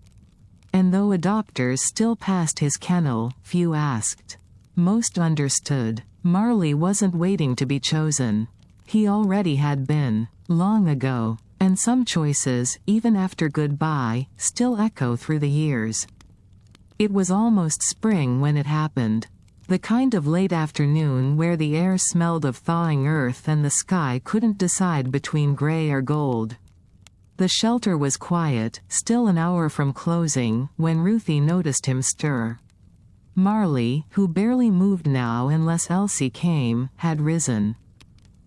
And though adopters still passed his kennel, few asked. Most understood. Marley wasn't waiting to be chosen. He already had been, long ago. And some choices, even after goodbye, still echo through the years. It was almost spring when it happened. The kind of late afternoon where the air smelled of thawing earth and the sky couldn't decide between gray or gold. The shelter was quiet, still an hour from closing, when Ruthie noticed him stir. Marley, who barely moved now unless Elsie came, had risen.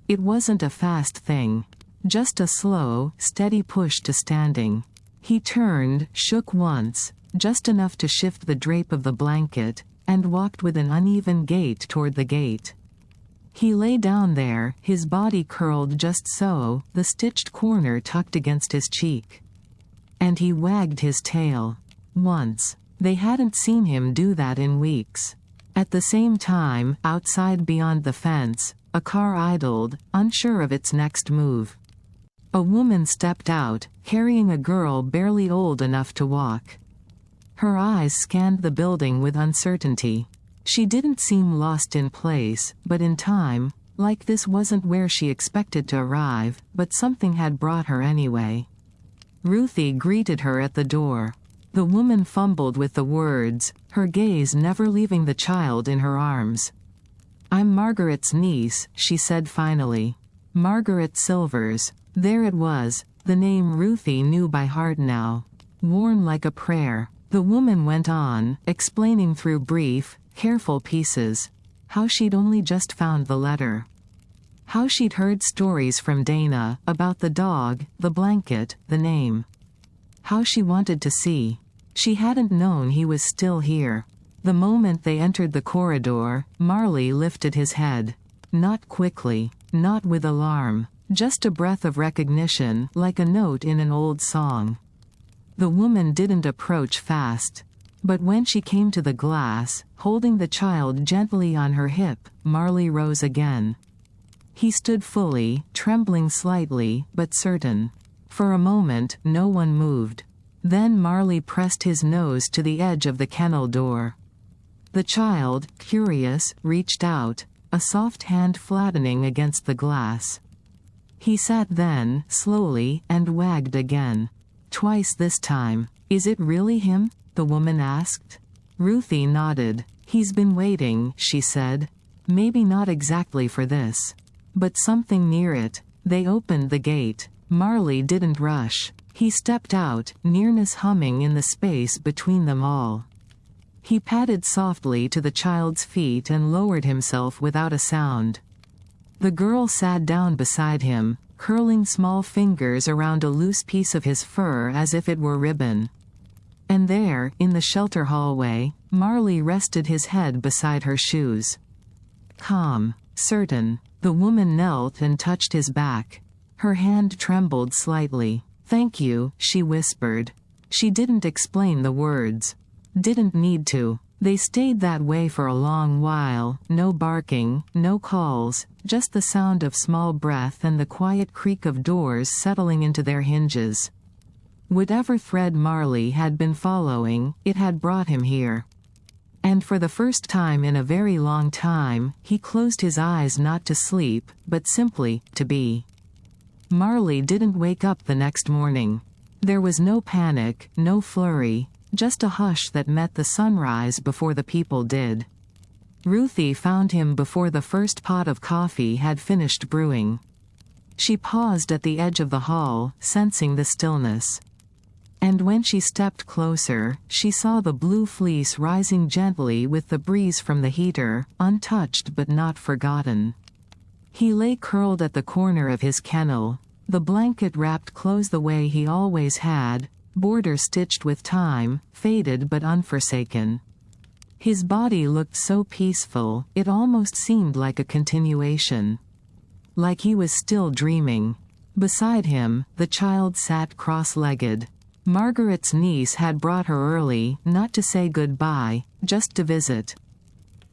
It wasn't a fast thing. Just a slow, steady push to standing. He turned, shook once, just enough to shift the drape of the blanket, and walked with an uneven gait toward the gate. He lay down there, his body curled just so, the stitched corner tucked against his cheek. And he wagged his tail. Once. They hadn't seen him do that in weeks. At the same time, outside beyond the fence, a car idled, unsure of its next move. A woman stepped out, carrying a girl barely old enough to walk. Her eyes scanned the building with uncertainty. She didn't seem lost in place, but in time, Like this wasn't where she expected to arrive, but something had brought her anyway. Ruthie greeted her at the door. The woman fumbled with the words, her gaze never leaving the child in her arms. "I'm Margaret's niece," she said finally. "Margaret Silvers." There it was, the name Ruthie knew by heart now. Worn like a prayer. The woman went on, explaining through brief, careful pieces. How she'd only just found the letter. How she'd heard stories from Dana, about the dog, the blanket, the name. How she wanted to see. She hadn't known he was still here. The moment they entered the corridor, Marley lifted his head. Not quickly, not with alarm, just a breath of recognition, like a note in an old song. The woman didn't approach fast. But when she came to the glass, holding the child gently on her hip, Marley rose again. He stood fully, trembling slightly, but certain. For a moment, no one moved. Then Marley pressed his nose to the edge of the kennel door. The child, curious, reached out, a soft hand flattening against the glass. He sat then, slowly, and wagged again. Twice this time. "Is it really him?" the woman asked. Ruthie nodded. "He's been waiting," she said. "Maybe not exactly for this. But something near it." They opened the gate. Marley didn't rush. He stepped out, nearness humming in the space between them all. He padded softly to the child's feet and lowered himself without a sound. The girl sat down beside him, curling small fingers around a loose piece of his fur as if it were ribbon. And there, in the shelter hallway, Marley rested his head beside her shoes. Calm, certain, the woman knelt and touched his back. Her hand trembled slightly. "Thank you," she whispered. She didn't explain the words. Didn't need to. They stayed that way for a long while, no barking, no calls, just the sound of small breath and the quiet creak of doors settling into their hinges. Whatever thread Marley had been following, it had brought him here. And for the first time in a very long time, he closed his eyes not to sleep, but simply, to be. Marley didn't wake up the next morning. There was no panic, no flurry, just a hush that met the sunrise before the people did. Ruthie found him before the first pot of coffee had finished brewing. She paused at the edge of the hall, sensing the stillness. And when she stepped closer, she saw the blue fleece rising gently with the breeze from the heater, untouched but not forgotten. He lay curled at the corner of his kennel, the blanket wrapped close the way he always had, border stitched with time, faded but unforsaken. His body looked so peaceful, it almost seemed like a continuation. Like he was still dreaming. Beside him, the child sat cross-legged. Margaret's niece had brought her early, not to say goodbye, just to visit.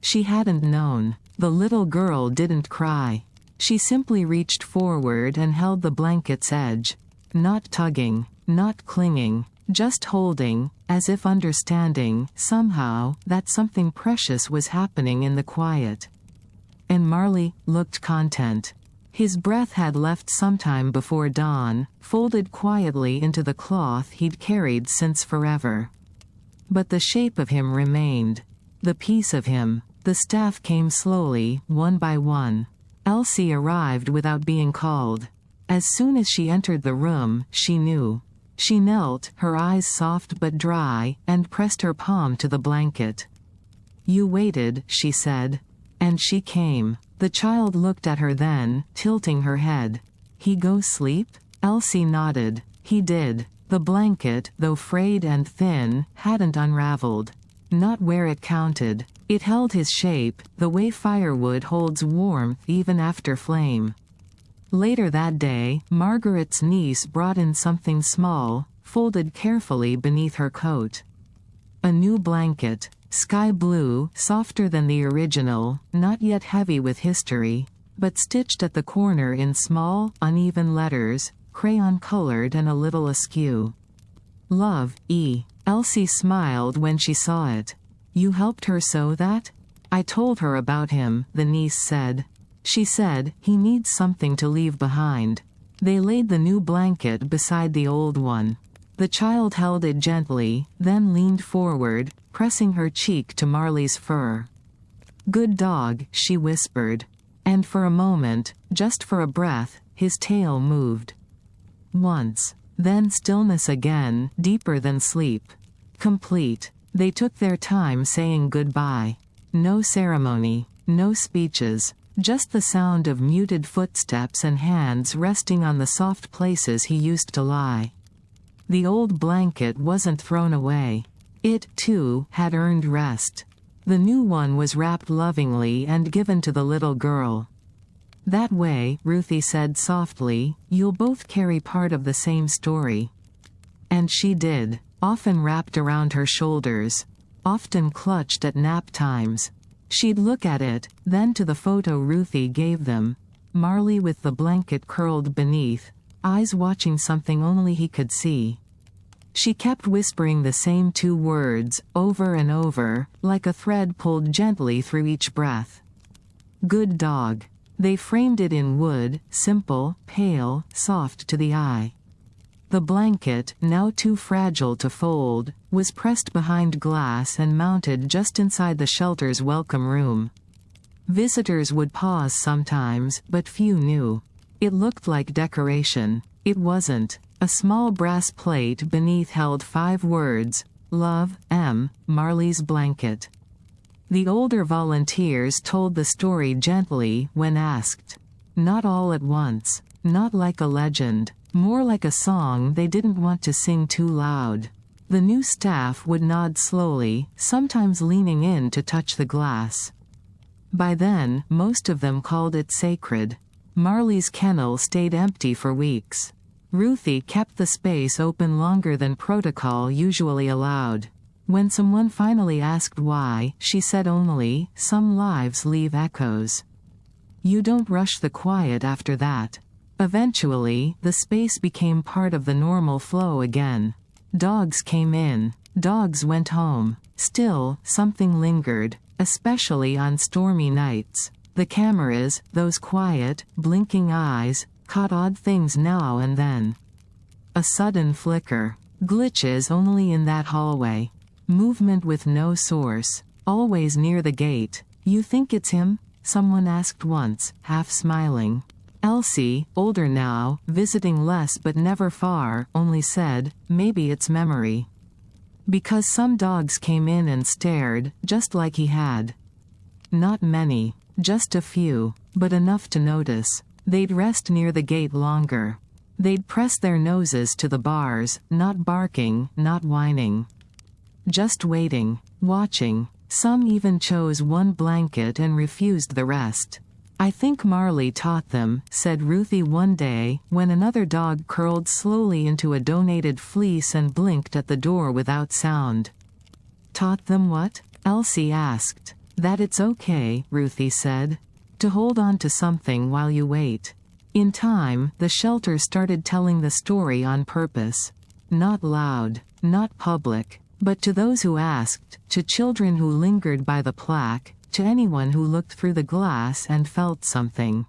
She hadn't known. The little girl didn't cry. She simply reached forward and held the blanket's edge. Not tugging, not clinging, just holding, as if understanding, somehow, that something precious was happening in the quiet. And Marley looked content. His breath had left sometime before dawn, folded quietly into the cloth he'd carried since forever. But the shape of him remained. The piece of him. The staff came slowly, one by one. Elsie arrived without being called. As soon as she entered the room, she knew. She knelt, her eyes soft but dry, and pressed her palm to the blanket. "You waited," she said. And she came. The child looked at her then, tilting her head. "He go sleep?" Elsie nodded. He did. The blanket, though frayed and thin, hadn't unraveled. Not where it counted. It held his shape, the way firewood holds warmth even after flame. Later that day, Margaret's niece brought in something small, folded carefully beneath her coat. A new blanket. Sky blue, softer than the original, not yet heavy with history, but stitched at the corner in small, uneven letters, crayon-colored and a little askew. "Love, E." Elsie smiled when she saw it. "You helped her sew that?" "I told her about him," the niece said. She said, "He needs something to leave behind." They laid the new blanket beside the old one. The child held it gently, then leaned forward, pressing her cheek to Marley's fur. "Good dog," she whispered. And for a moment, just for a breath, his tail moved. Once. Then stillness again, deeper than sleep. Complete. They took their time saying goodbye. No ceremony. No speeches. Just the sound of muted footsteps and hands resting on the soft places he used to lie. The old blanket wasn't thrown away. It, too, had earned rest. The new one was wrapped lovingly and given to the little girl. "That way," Ruthie said softly, "you'll both carry part of the same story." And she did, often wrapped around her shoulders, often clutched at nap times. She'd look at it, then to the photo Ruthie gave them, Marley with the blanket curled beneath, eyes watching something only he could see. She kept whispering the same two words, over and over, like a thread pulled gently through each breath. Good dog. They framed it in wood, simple, pale, soft to the eye. The blanket, now too fragile to fold, was pressed behind glass and mounted just inside the shelter's welcome room. Visitors would pause sometimes, but few knew. It looked like decoration. It wasn't. A small brass plate beneath held 5 words, "Love, M. Marley's blanket." The older volunteers told the story gently when asked. Not all at once. Not like a legend. More like a song they didn't want to sing too loud. The new staff would nod slowly, sometimes leaning in to touch the glass. By then, most of them called it sacred. Marley's kennel stayed empty for weeks. Ruthie kept the space open longer than protocol usually allowed. When someone finally asked why, she said only, "Some lives leave echoes." You don't rush the quiet after that. Eventually, the space became part of the normal flow again. Dogs came in. Dogs went home. Still, something lingered, especially on stormy nights. The cameras, those quiet, blinking eyes, caught odd things now and then. A sudden flicker. Glitches only in that hallway. Movement with no source. Always near the gate. "You think it's him?" someone asked once, half smiling. Elsie, older now, visiting less but never far, only said, "Maybe it's memory." Because some dogs came in and stared, just like he had. Not many. Just a few. But enough to notice. They'd rest near the gate longer. They'd press their noses to the bars, not barking, not whining. Just waiting. Watching. Some even chose one blanket and refused the rest. "I think Marley taught them," said Ruthie one day, when another dog curled slowly into a donated fleece and blinked at the door without sound. "Taught them what?" Elsie asked. "That it's okay," Ruthie said. "To hold on to something while you wait." In time, the shelter started telling the story on purpose. Not loud, not public, but to those who asked, to children who lingered by the plaque, to anyone who looked through the glass and felt something.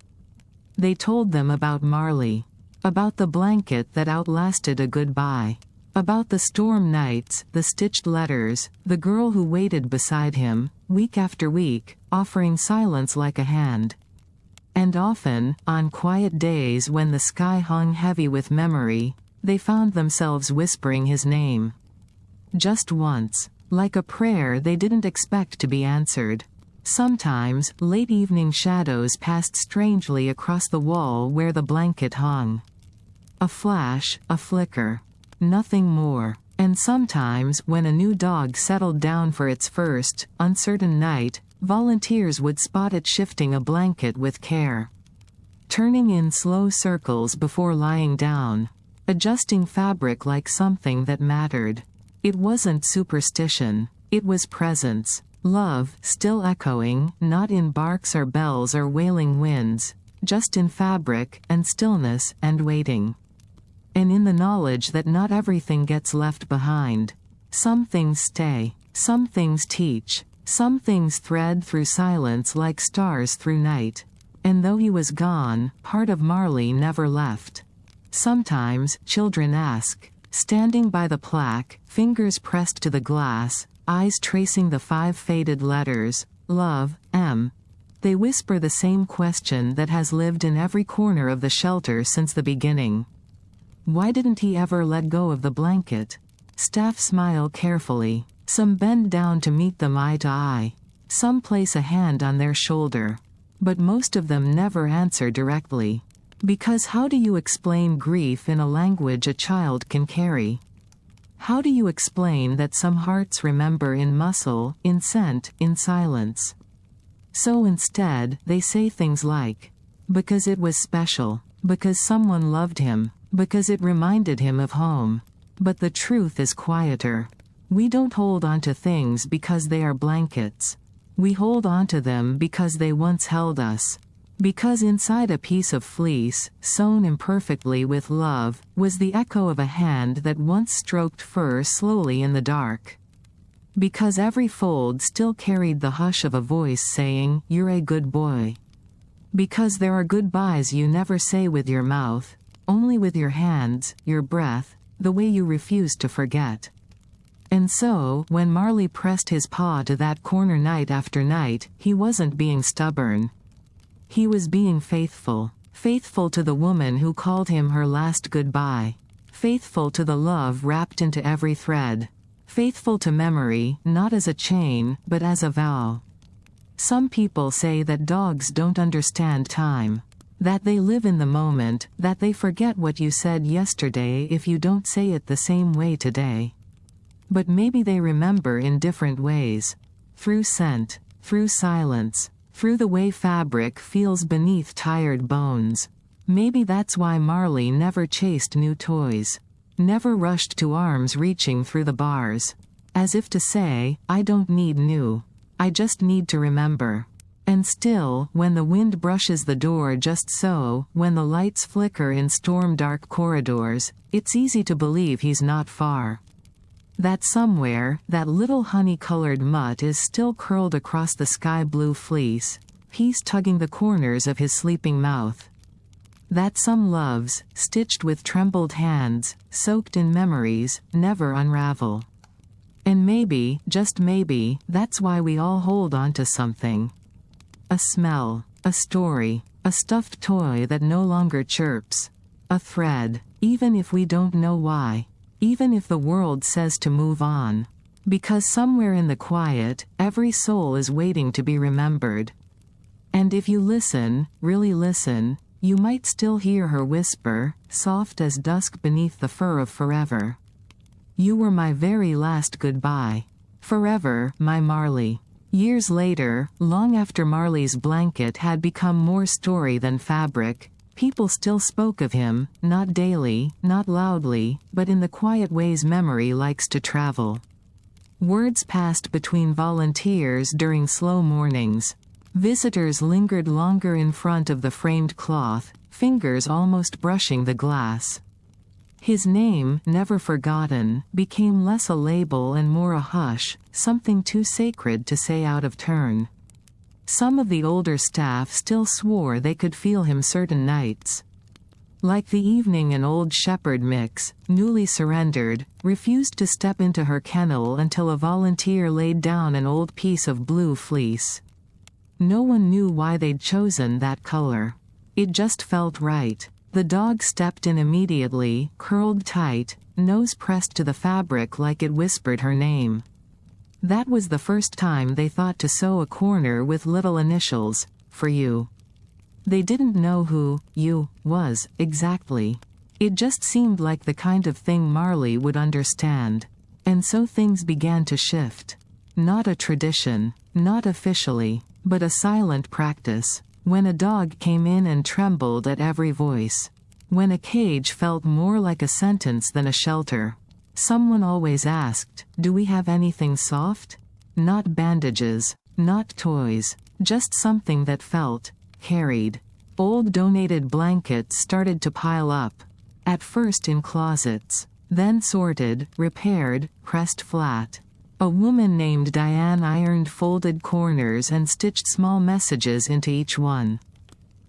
They told them about Marley. About the blanket that outlasted a goodbye. About the storm nights, the stitched letters, the girl who waited beside him, week after week, offering silence like a hand. And often, on quiet days when the sky hung heavy with memory, they found themselves whispering his name. Just once. Like a prayer they didn't expect to be answered. Sometimes, late evening shadows passed strangely across the wall where the blanket hung. A flash, a flicker. Nothing more. And sometimes, when a new dog settled down for its first, uncertain night, volunteers would spot it shifting a blanket with care. Turning in slow circles before lying down. Adjusting fabric like something that mattered. It wasn't superstition. It was presence. Love, still echoing, not in barks or bells or wailing winds, just in fabric, and stillness, and waiting. And in the knowledge that not everything gets left behind. Some things stay. Some things teach. Some things thread through silence like stars through night. And though he was gone, part of Marley never left. Sometimes, children ask, standing by the plaque, fingers pressed to the glass, eyes tracing the 5 faded letters, love, M. They whisper the same question that has lived in every corner of the shelter since the beginning. Why didn't he ever let go of the blanket? Staff smile carefully. Some bend down to meet them eye to eye. Some place a hand on their shoulder. But most of them never answer directly. Because how do you explain grief in a language a child can carry? How do you explain that some hearts remember in muscle, in scent, in silence? So instead, they say things like, because it was special, because someone loved him, because it reminded him of home. But the truth is quieter. We don't hold on to things because they are blankets. We hold on to them because they once held us. Because inside a piece of fleece, sewn imperfectly with love, was the echo of a hand that once stroked fur slowly in the dark. Because every fold still carried the hush of a voice saying, "You're a good boy." Because there are goodbyes you never say with your mouth, only with your hands, your breath, the way you refuse to forget. And so, when Marley pressed his paw to that corner night after night, he wasn't being stubborn. He was being faithful. Faithful to the woman who called him her last goodbye. Faithful to the love wrapped into every thread. Faithful to memory, not as a chain, but as a vow. Some people say that dogs don't understand time. That they live in the moment, that they forget what you said yesterday if you don't say it the same way today. But maybe they remember in different ways. Through scent, through silence, through the way fabric feels beneath tired bones. Maybe that's why Marley never chased new toys. Never rushed to arms reaching through the bars. As if to say, I don't need new. I just need to remember. And still, when the wind brushes the door just so, when the lights flicker in storm-dark corridors, it's easy to believe he's not far. That somewhere, that little honey-colored mutt is still curled across the sky-blue fleece, he's tugging the corners of his sleeping mouth. That some loves, stitched with trembled hands, soaked in memories, never unravel. And maybe, just maybe, that's why we all hold on to something. A smell, a story, a stuffed toy that no longer chirps. A thread, even if we don't know why. Even if the world says to move on. Because somewhere in the quiet, every soul is waiting to be remembered. And if you listen, really listen, you might still hear her whisper, soft as dusk beneath the fur of forever. You were my very last goodbye. Forever, my Marley. Years later, long after Marley's blanket had become more story than fabric, people still spoke of him, not daily, not loudly, but in the quiet ways memory likes to travel. Words passed between volunteers during slow mornings. Visitors lingered longer in front of the framed cloth, fingers almost brushing the glass. His name, never forgotten, became less a label and more a hush, something too sacred to say out of turn. Some of the older staff still swore they could feel him certain nights. Like the evening an old shepherd mix, newly surrendered, refused to step into her kennel until a volunteer laid down an old piece of blue fleece. No one knew why they'd chosen that color. It just felt right. The dog stepped in immediately, curled tight, nose pressed to the fabric like it whispered her name. That was the first time they thought to sew a corner with little initials, for you. They didn't know who you was, exactly. It just seemed like the kind of thing Marley would understand. And so things began to shift. Not a tradition, not officially, but a silent practice. When a dog came in and trembled at every voice. When a cage felt more like a sentence than a shelter. Someone always asked, "Do we have anything soft?" Not bandages, not toys, just something that felt carried. Old donated blankets started to pile up. At first in closets. Then sorted, repaired, pressed flat. A woman named Diane ironed folded corners and stitched small messages into each one.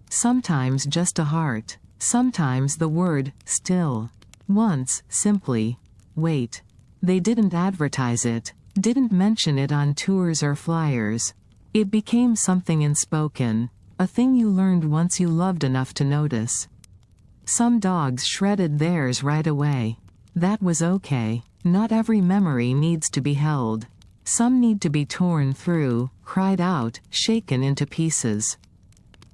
Sometimes just a heart. Sometimes the word, still. Once, simply, wait. They didn't advertise it, didn't mention it on tours or flyers. It became something unspoken, a thing you learned once you loved enough to notice. Some dogs shredded theirs right away. That was okay. Not every memory needs to be held. Some need to be torn through, cried out, shaken into pieces.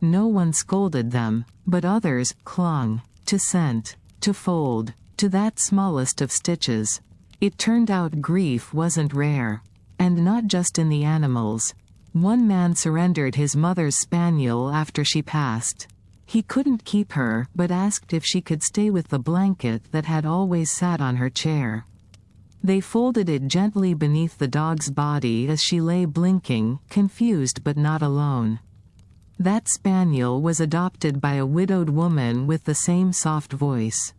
No one scolded them, but others clung to scent, to fold, to that smallest of stitches. It turned out grief wasn't rare. And not just in the animals. One man surrendered his mother's spaniel after she passed. He couldn't keep her, but asked if she could stay with the blanket that had always sat on her chair. They folded it gently beneath the dog's body as she lay blinking, confused but not alone. That spaniel was adopted by a widowed woman with the same soft voice.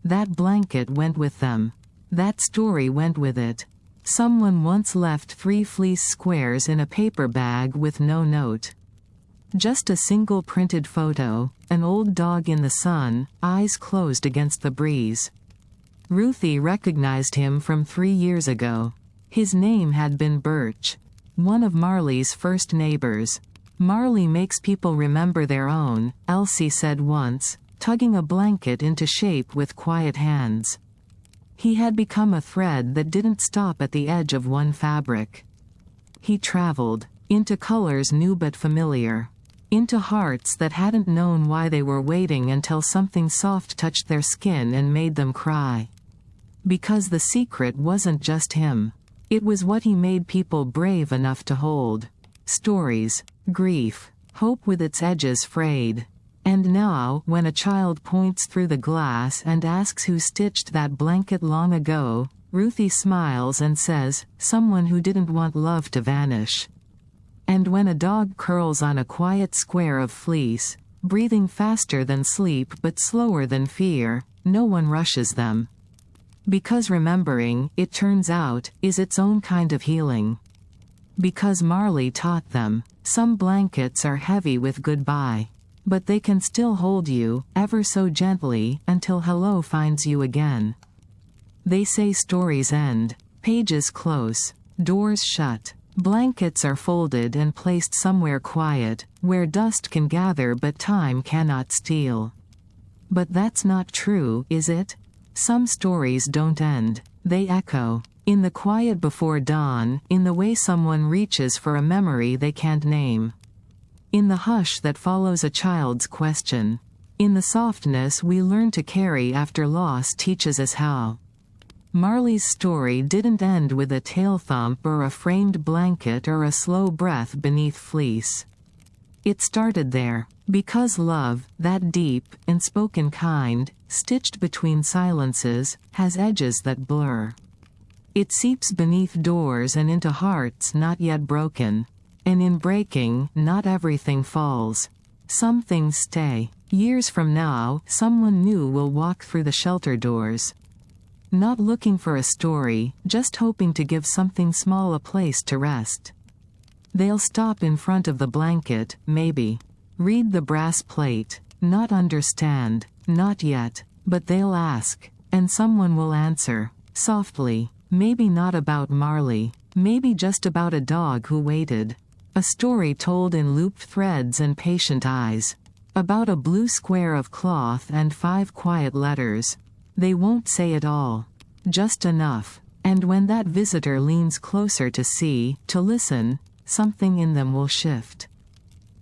That blanket went with them. That story went with it. Someone once left 3 fleece squares in a paper bag with no note. Just a single printed photo, an old dog in the sun, eyes closed against the breeze. Ruthie recognized him from 3 years ago. His name had been Birch. One of Marley's first neighbors. Marley makes people remember their own, Elsie said once, tugging a blanket into shape with quiet hands. He had become a thread that didn't stop at the edge of one fabric. He traveled, into colors new but familiar. Into hearts that hadn't known why they were waiting until something soft touched their skin and made them cry. Because the secret wasn't just him. It was what he made people brave enough to hold. Stories, grief, hope with its edges frayed. And now, when a child points through the glass and asks who stitched that blanket long ago, Ruthie smiles and says, someone who didn't want love to vanish. And when a dog curls on a quiet square of fleece, breathing faster than sleep but slower than fear, no one rushes them. Because remembering, it turns out, is its own kind of healing. Because Marley taught them, some blankets are heavy with goodbye. But they can still hold you, ever so gently, until hello finds you again. They say stories end, pages close, doors shut. Blankets are folded and placed somewhere quiet, where dust can gather but time cannot steal. But that's not true, is it? Some stories don't end, they echo. In the quiet before dawn, in the way someone reaches for a memory they can't name. In the hush that follows a child's question. In the softness we learn to carry after loss teaches us how. Marley's story didn't end with a tail thump or a framed blanket or a slow breath beneath fleece. It started there, because love, that deep, unspoken kind, stitched between silences, has edges that blur. It seeps beneath doors and into hearts not yet broken. And in breaking, not everything falls. Some things stay. Years from now, someone new will walk through the shelter doors. Not looking for a story, just hoping to give something small a place to rest. They'll stop in front of the blanket, maybe. Read the brass plate. Not understand, not yet, but they'll ask. And someone will answer, softly. Maybe not about Marley. Maybe just about a dog who waited. A story told in looped threads and patient eyes. About a blue square of cloth and 5 quiet letters. They won't say it all. Just enough. And when that visitor leans closer to see, to listen, something in them will shift.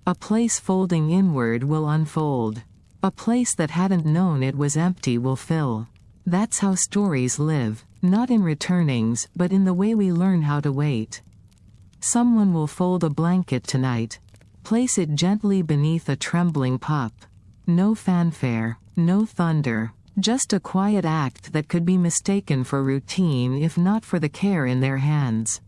A place folding inward will unfold. A place that hadn't known it was empty will fill. That's how stories live, not in returnings, but in the way we learn how to wait. Someone will fold a blanket tonight. Place it gently beneath a trembling pup. No fanfare, no thunder, just a quiet act that could be mistaken for routine if not for the care in their hands.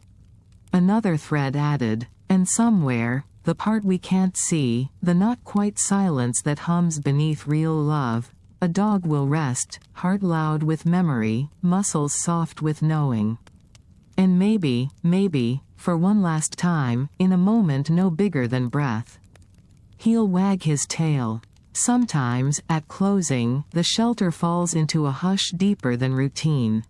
Another thread added, and somewhere, the part we can't see, the not quite silence that hums beneath real love, a dog will rest, heart loud with memory, muscles soft with knowing. And maybe, for one last time, in a moment no bigger than breath. He'll wag his tail. Sometimes, at closing, the shelter falls into a hush deeper than routine.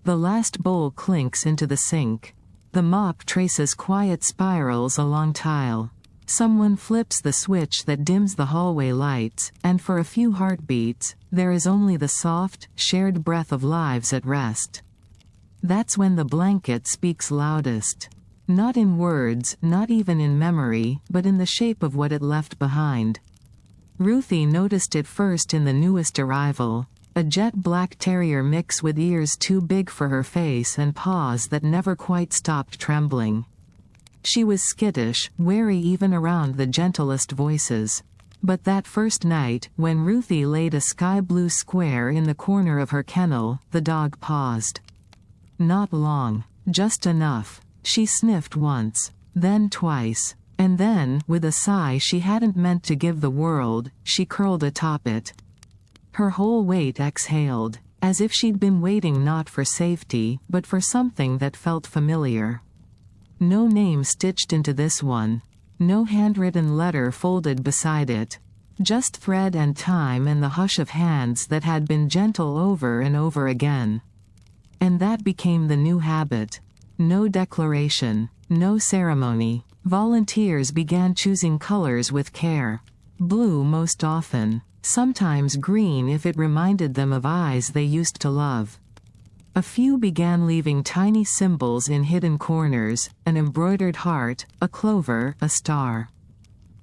The last bowl clinks into the sink. The mop traces quiet spirals along tile. Someone flips the switch that dims the hallway lights, and for a few heartbeats, there is only the soft, shared breath of lives at rest. That's when the blanket speaks loudest. Not in words, not even in memory, but in the shape of what it left behind. Ruthie noticed it first in the newest arrival, a jet black terrier mix with ears too big for her face and paws that never quite stopped trembling. She was skittish, wary even around the gentlest voices. But that first night, when Ruthie laid a sky-blue square in the corner of her kennel, the dog paused. Not long. Just enough. She sniffed once. Then twice. And then, with a sigh she hadn't meant to give the world, she curled atop it. Her whole weight exhaled, as if she'd been waiting not for safety, but for something that felt familiar. No name stitched into this one. No handwritten letter folded beside it. Just thread and time and the hush of hands that had been gentle over and over again. And that became the new habit. No declaration. No ceremony. Volunteers began choosing colors with care. Blue most often. Sometimes green if it reminded them of eyes they used to love. A few began leaving tiny symbols in hidden corners, an embroidered heart, a clover, a star.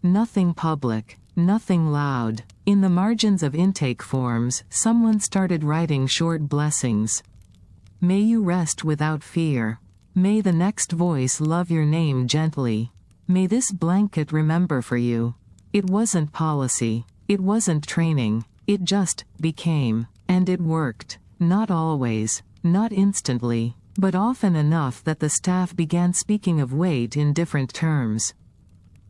Nothing public. Nothing loud. In the margins of intake forms, someone started writing short blessings. May you rest without fear. May the next voice love your name gently. May this blanket remember for you. It wasn't policy. It wasn't training. It just became. And it worked. Not always. Not instantly. But often enough that the staff began speaking of weight in different terms.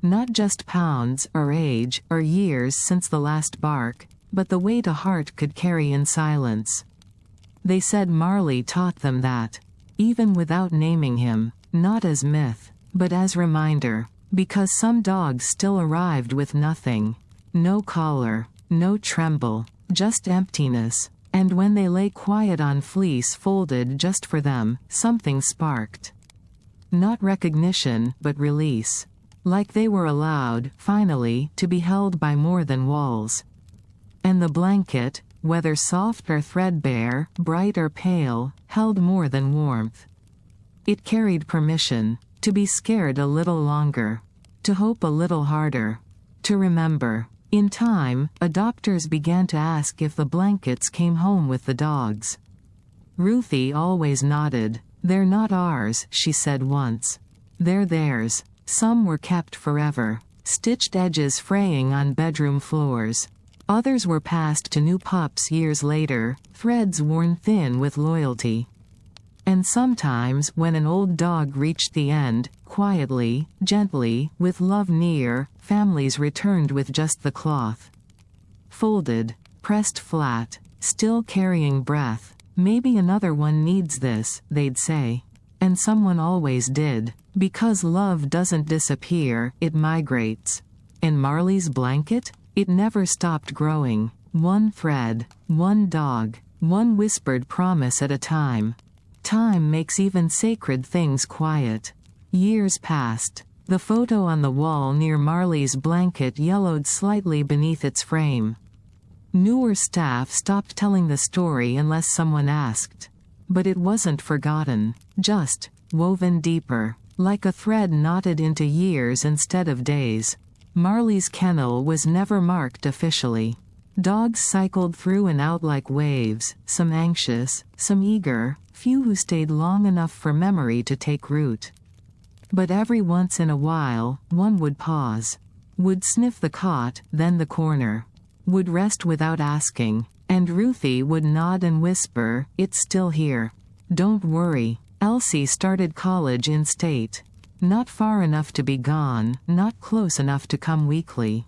Not just pounds, or age, or years since the last bark, but the weight a heart could carry in silence. They said Marley taught them that. Even without naming him, not as myth, but as reminder. Because some dogs still arrived with nothing. No collar, no tremble, just emptiness. And when they lay quiet on fleece folded just for them, something sparked. Not recognition, but release. Like they were allowed, finally, to be held by more than walls. And the blanket, whether soft or threadbare, bright or pale, held more than warmth. It carried permission, to be scared a little longer, to hope a little harder, to remember. In time, adopters began to ask if the blankets came home with the dogs. Ruthie always nodded. They're not ours, she said once. They're theirs. Some were kept forever, stitched edges fraying on bedroom floors. Others were passed to new pups years later, threads worn thin with loyalty. And sometimes, when an old dog reached the end, quietly, gently, with love near, families returned with just the cloth. Folded, pressed flat, still carrying breath. Maybe another one needs this, they'd say. And someone always did. Because love doesn't disappear, it migrates. And Marley's blanket? It never stopped growing. One thread, one dog, one whispered promise at a time. Time makes even sacred things quiet. Years passed. The photo on the wall near Marley's blanket yellowed slightly beneath its frame. Newer staff stopped telling the story unless someone asked. But it wasn't forgotten. Just woven deeper. Like a thread knotted into years instead of days. Marley's kennel was never marked officially. Dogs cycled through and out like waves, some anxious, some eager, few who stayed long enough for memory to take root. But every once in a while, one would pause. Would sniff the cot, then the corner. Would rest without asking. And Ruthie would nod and whisper, "It's still here. Don't worry." Elsie started college in state. Not far enough to be gone, not close enough to come weekly.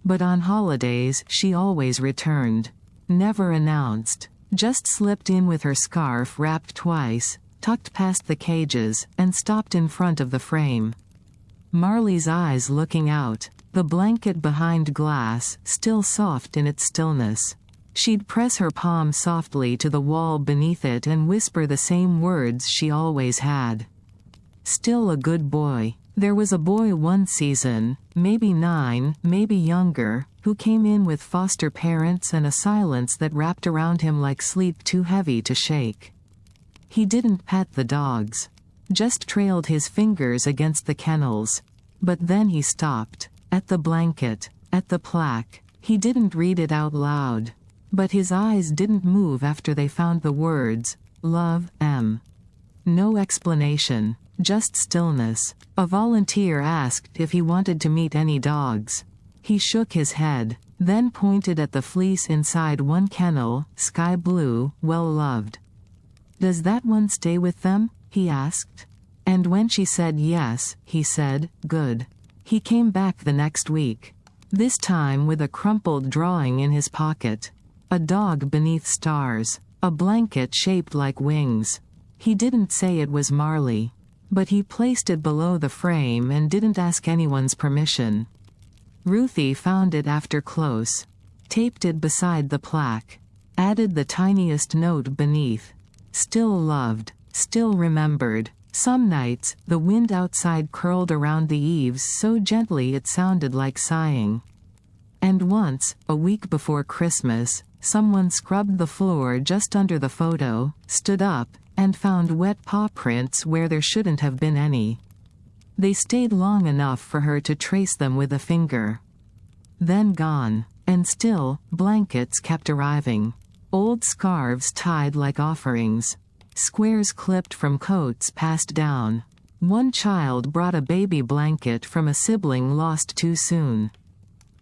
But on holidays, she always returned. Never announced. Just slipped in with her scarf wrapped twice, tucked past the cages, and stopped in front of the frame. Marley's eyes looking out. The blanket behind glass, still soft in its stillness. She'd press her palm softly to the wall beneath it and whisper the same words she always had. Still a good boy. There was a boy one season, maybe 9, maybe younger, who came in with foster parents and a silence that wrapped around him like sleep too heavy to shake. He didn't pet the dogs. Just trailed his fingers against the kennels. But then he stopped. At the blanket. At the plaque. He didn't read it out loud. But his eyes didn't move after they found the words, Love, M. No explanation. Just stillness. A volunteer asked if he wanted to meet any dogs. He shook his head, then pointed at the fleece inside one kennel, sky blue, well-loved. "Does that one stay with them?" he asked. And when she said yes, he said, "Good." He came back the next week. This time with a crumpled drawing in his pocket. A dog beneath stars. A blanket shaped like wings. He didn't say it was Marley. But he placed it below the frame and didn't ask anyone's permission. Ruthie found it after close. Taped it beside the plaque. Added the tiniest note beneath. Still loved. Still remembered. Some nights, the wind outside curled around the eaves so gently it sounded like sighing. And once, a week before Christmas, someone scrubbed the floor just under the photo, stood up, and found wet paw prints where there shouldn't have been any. They stayed long enough for her to trace them with a finger. Then gone. And still, blankets kept arriving. Old scarves tied like offerings. Squares clipped from coats passed down. One child brought a baby blanket from a sibling lost too soon.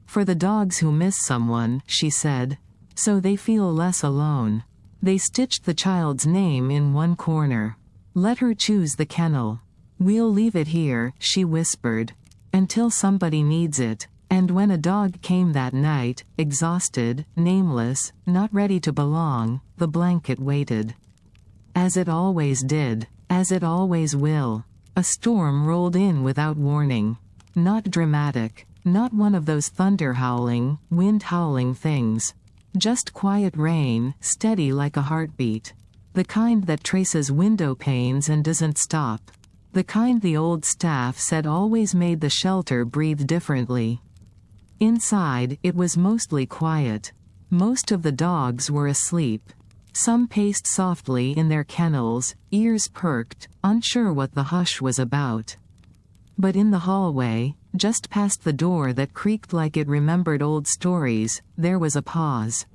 "For the dogs who miss someone," she said. "So they feel less alone." They stitched the child's name in one corner. "Let her choose the kennel. We'll leave it here," she whispered. "Until somebody needs it." And when a dog came that night, exhausted, nameless, not ready to belong, the blanket waited. As it always did. As it always will. A storm rolled in without warning. Not dramatic. Not one of those thunder howling, wind howling things. Just quiet rain, steady like a heartbeat. The kind that traces window panes and doesn't stop. The kind the old staff said always made the shelter breathe differently. Inside, it was mostly quiet. Most of the dogs were asleep. Some paced softly in their kennels, ears perked, unsure what the hush was about. But in the hallway, just past the door that creaked like it remembered old stories, there was a pause.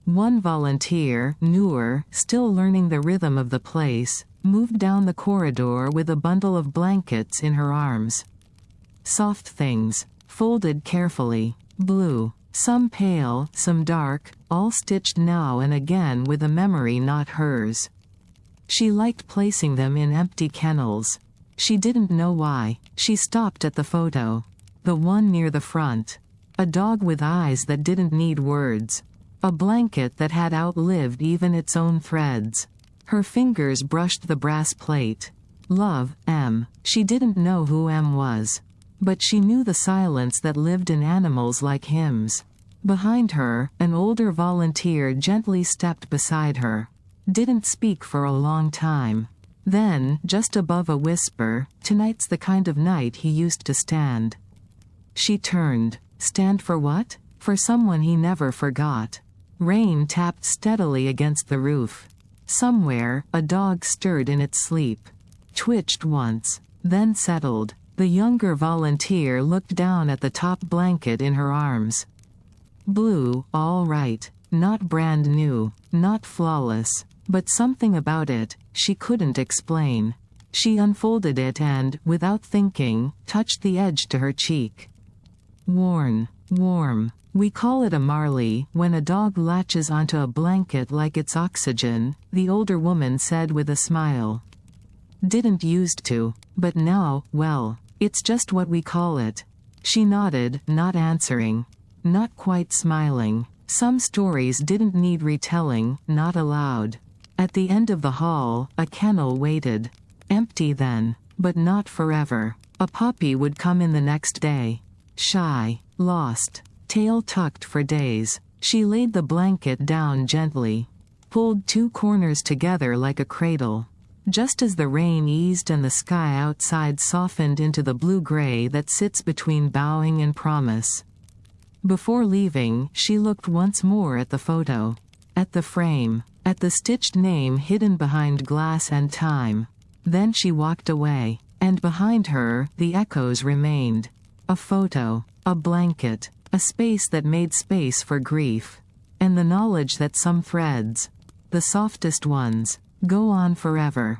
One volunteer, newer, still learning the rhythm of the place, moved down the corridor with a bundle of blankets in her arms. Soft things, folded carefully, blue, some pale, some dark, all stitched now and again with a memory not hers. She liked placing them in empty kennels. She didn't know why. She stopped at the photo. The one near the front. A dog with eyes that didn't need words. A blanket that had outlived even its own threads. Her fingers brushed the brass plate. Love, M. She didn't know who M was. But she knew the silence that lived in animals like hymns. Behind her, an older volunteer gently stepped beside her. Didn't speak for a long time. Then, just above a whisper, "Tonight's the kind of night he used to stand." She turned. Stand for what? For someone he never forgot. Rain tapped steadily against the roof. Somewhere, a dog stirred in its sleep. Twitched once. Then settled. The younger volunteer looked down at the top blanket in her arms. Blue, all right. Not brand new. Not flawless. But something about it, she couldn't explain. She unfolded it and, without thinking, touched the edge to her cheek. Worn. Warm. We call it a Marley when a dog latches onto a blanket like it's oxygen, the older woman said with a smile. Didn't used to. But now, well, it's just what we call it. She nodded, not answering. Not quite smiling. Some stories didn't need retelling, not allowed. At the end of the hall, a kennel waited. Empty then. But not forever. A puppy would come in the next day. Shy, lost, tail tucked for days, she laid the blanket down gently, pulled two corners together like a cradle. Just as the rain eased and the sky outside softened into the blue-gray that sits between bowing and promise. Before leaving, she looked once more at the photo. At the frame. At the stitched name hidden behind glass and time. Then she walked away. And behind her, the echoes remained. A photo. A blanket. A space that made space for grief. And the knowledge that some threads, the softest ones, go on forever.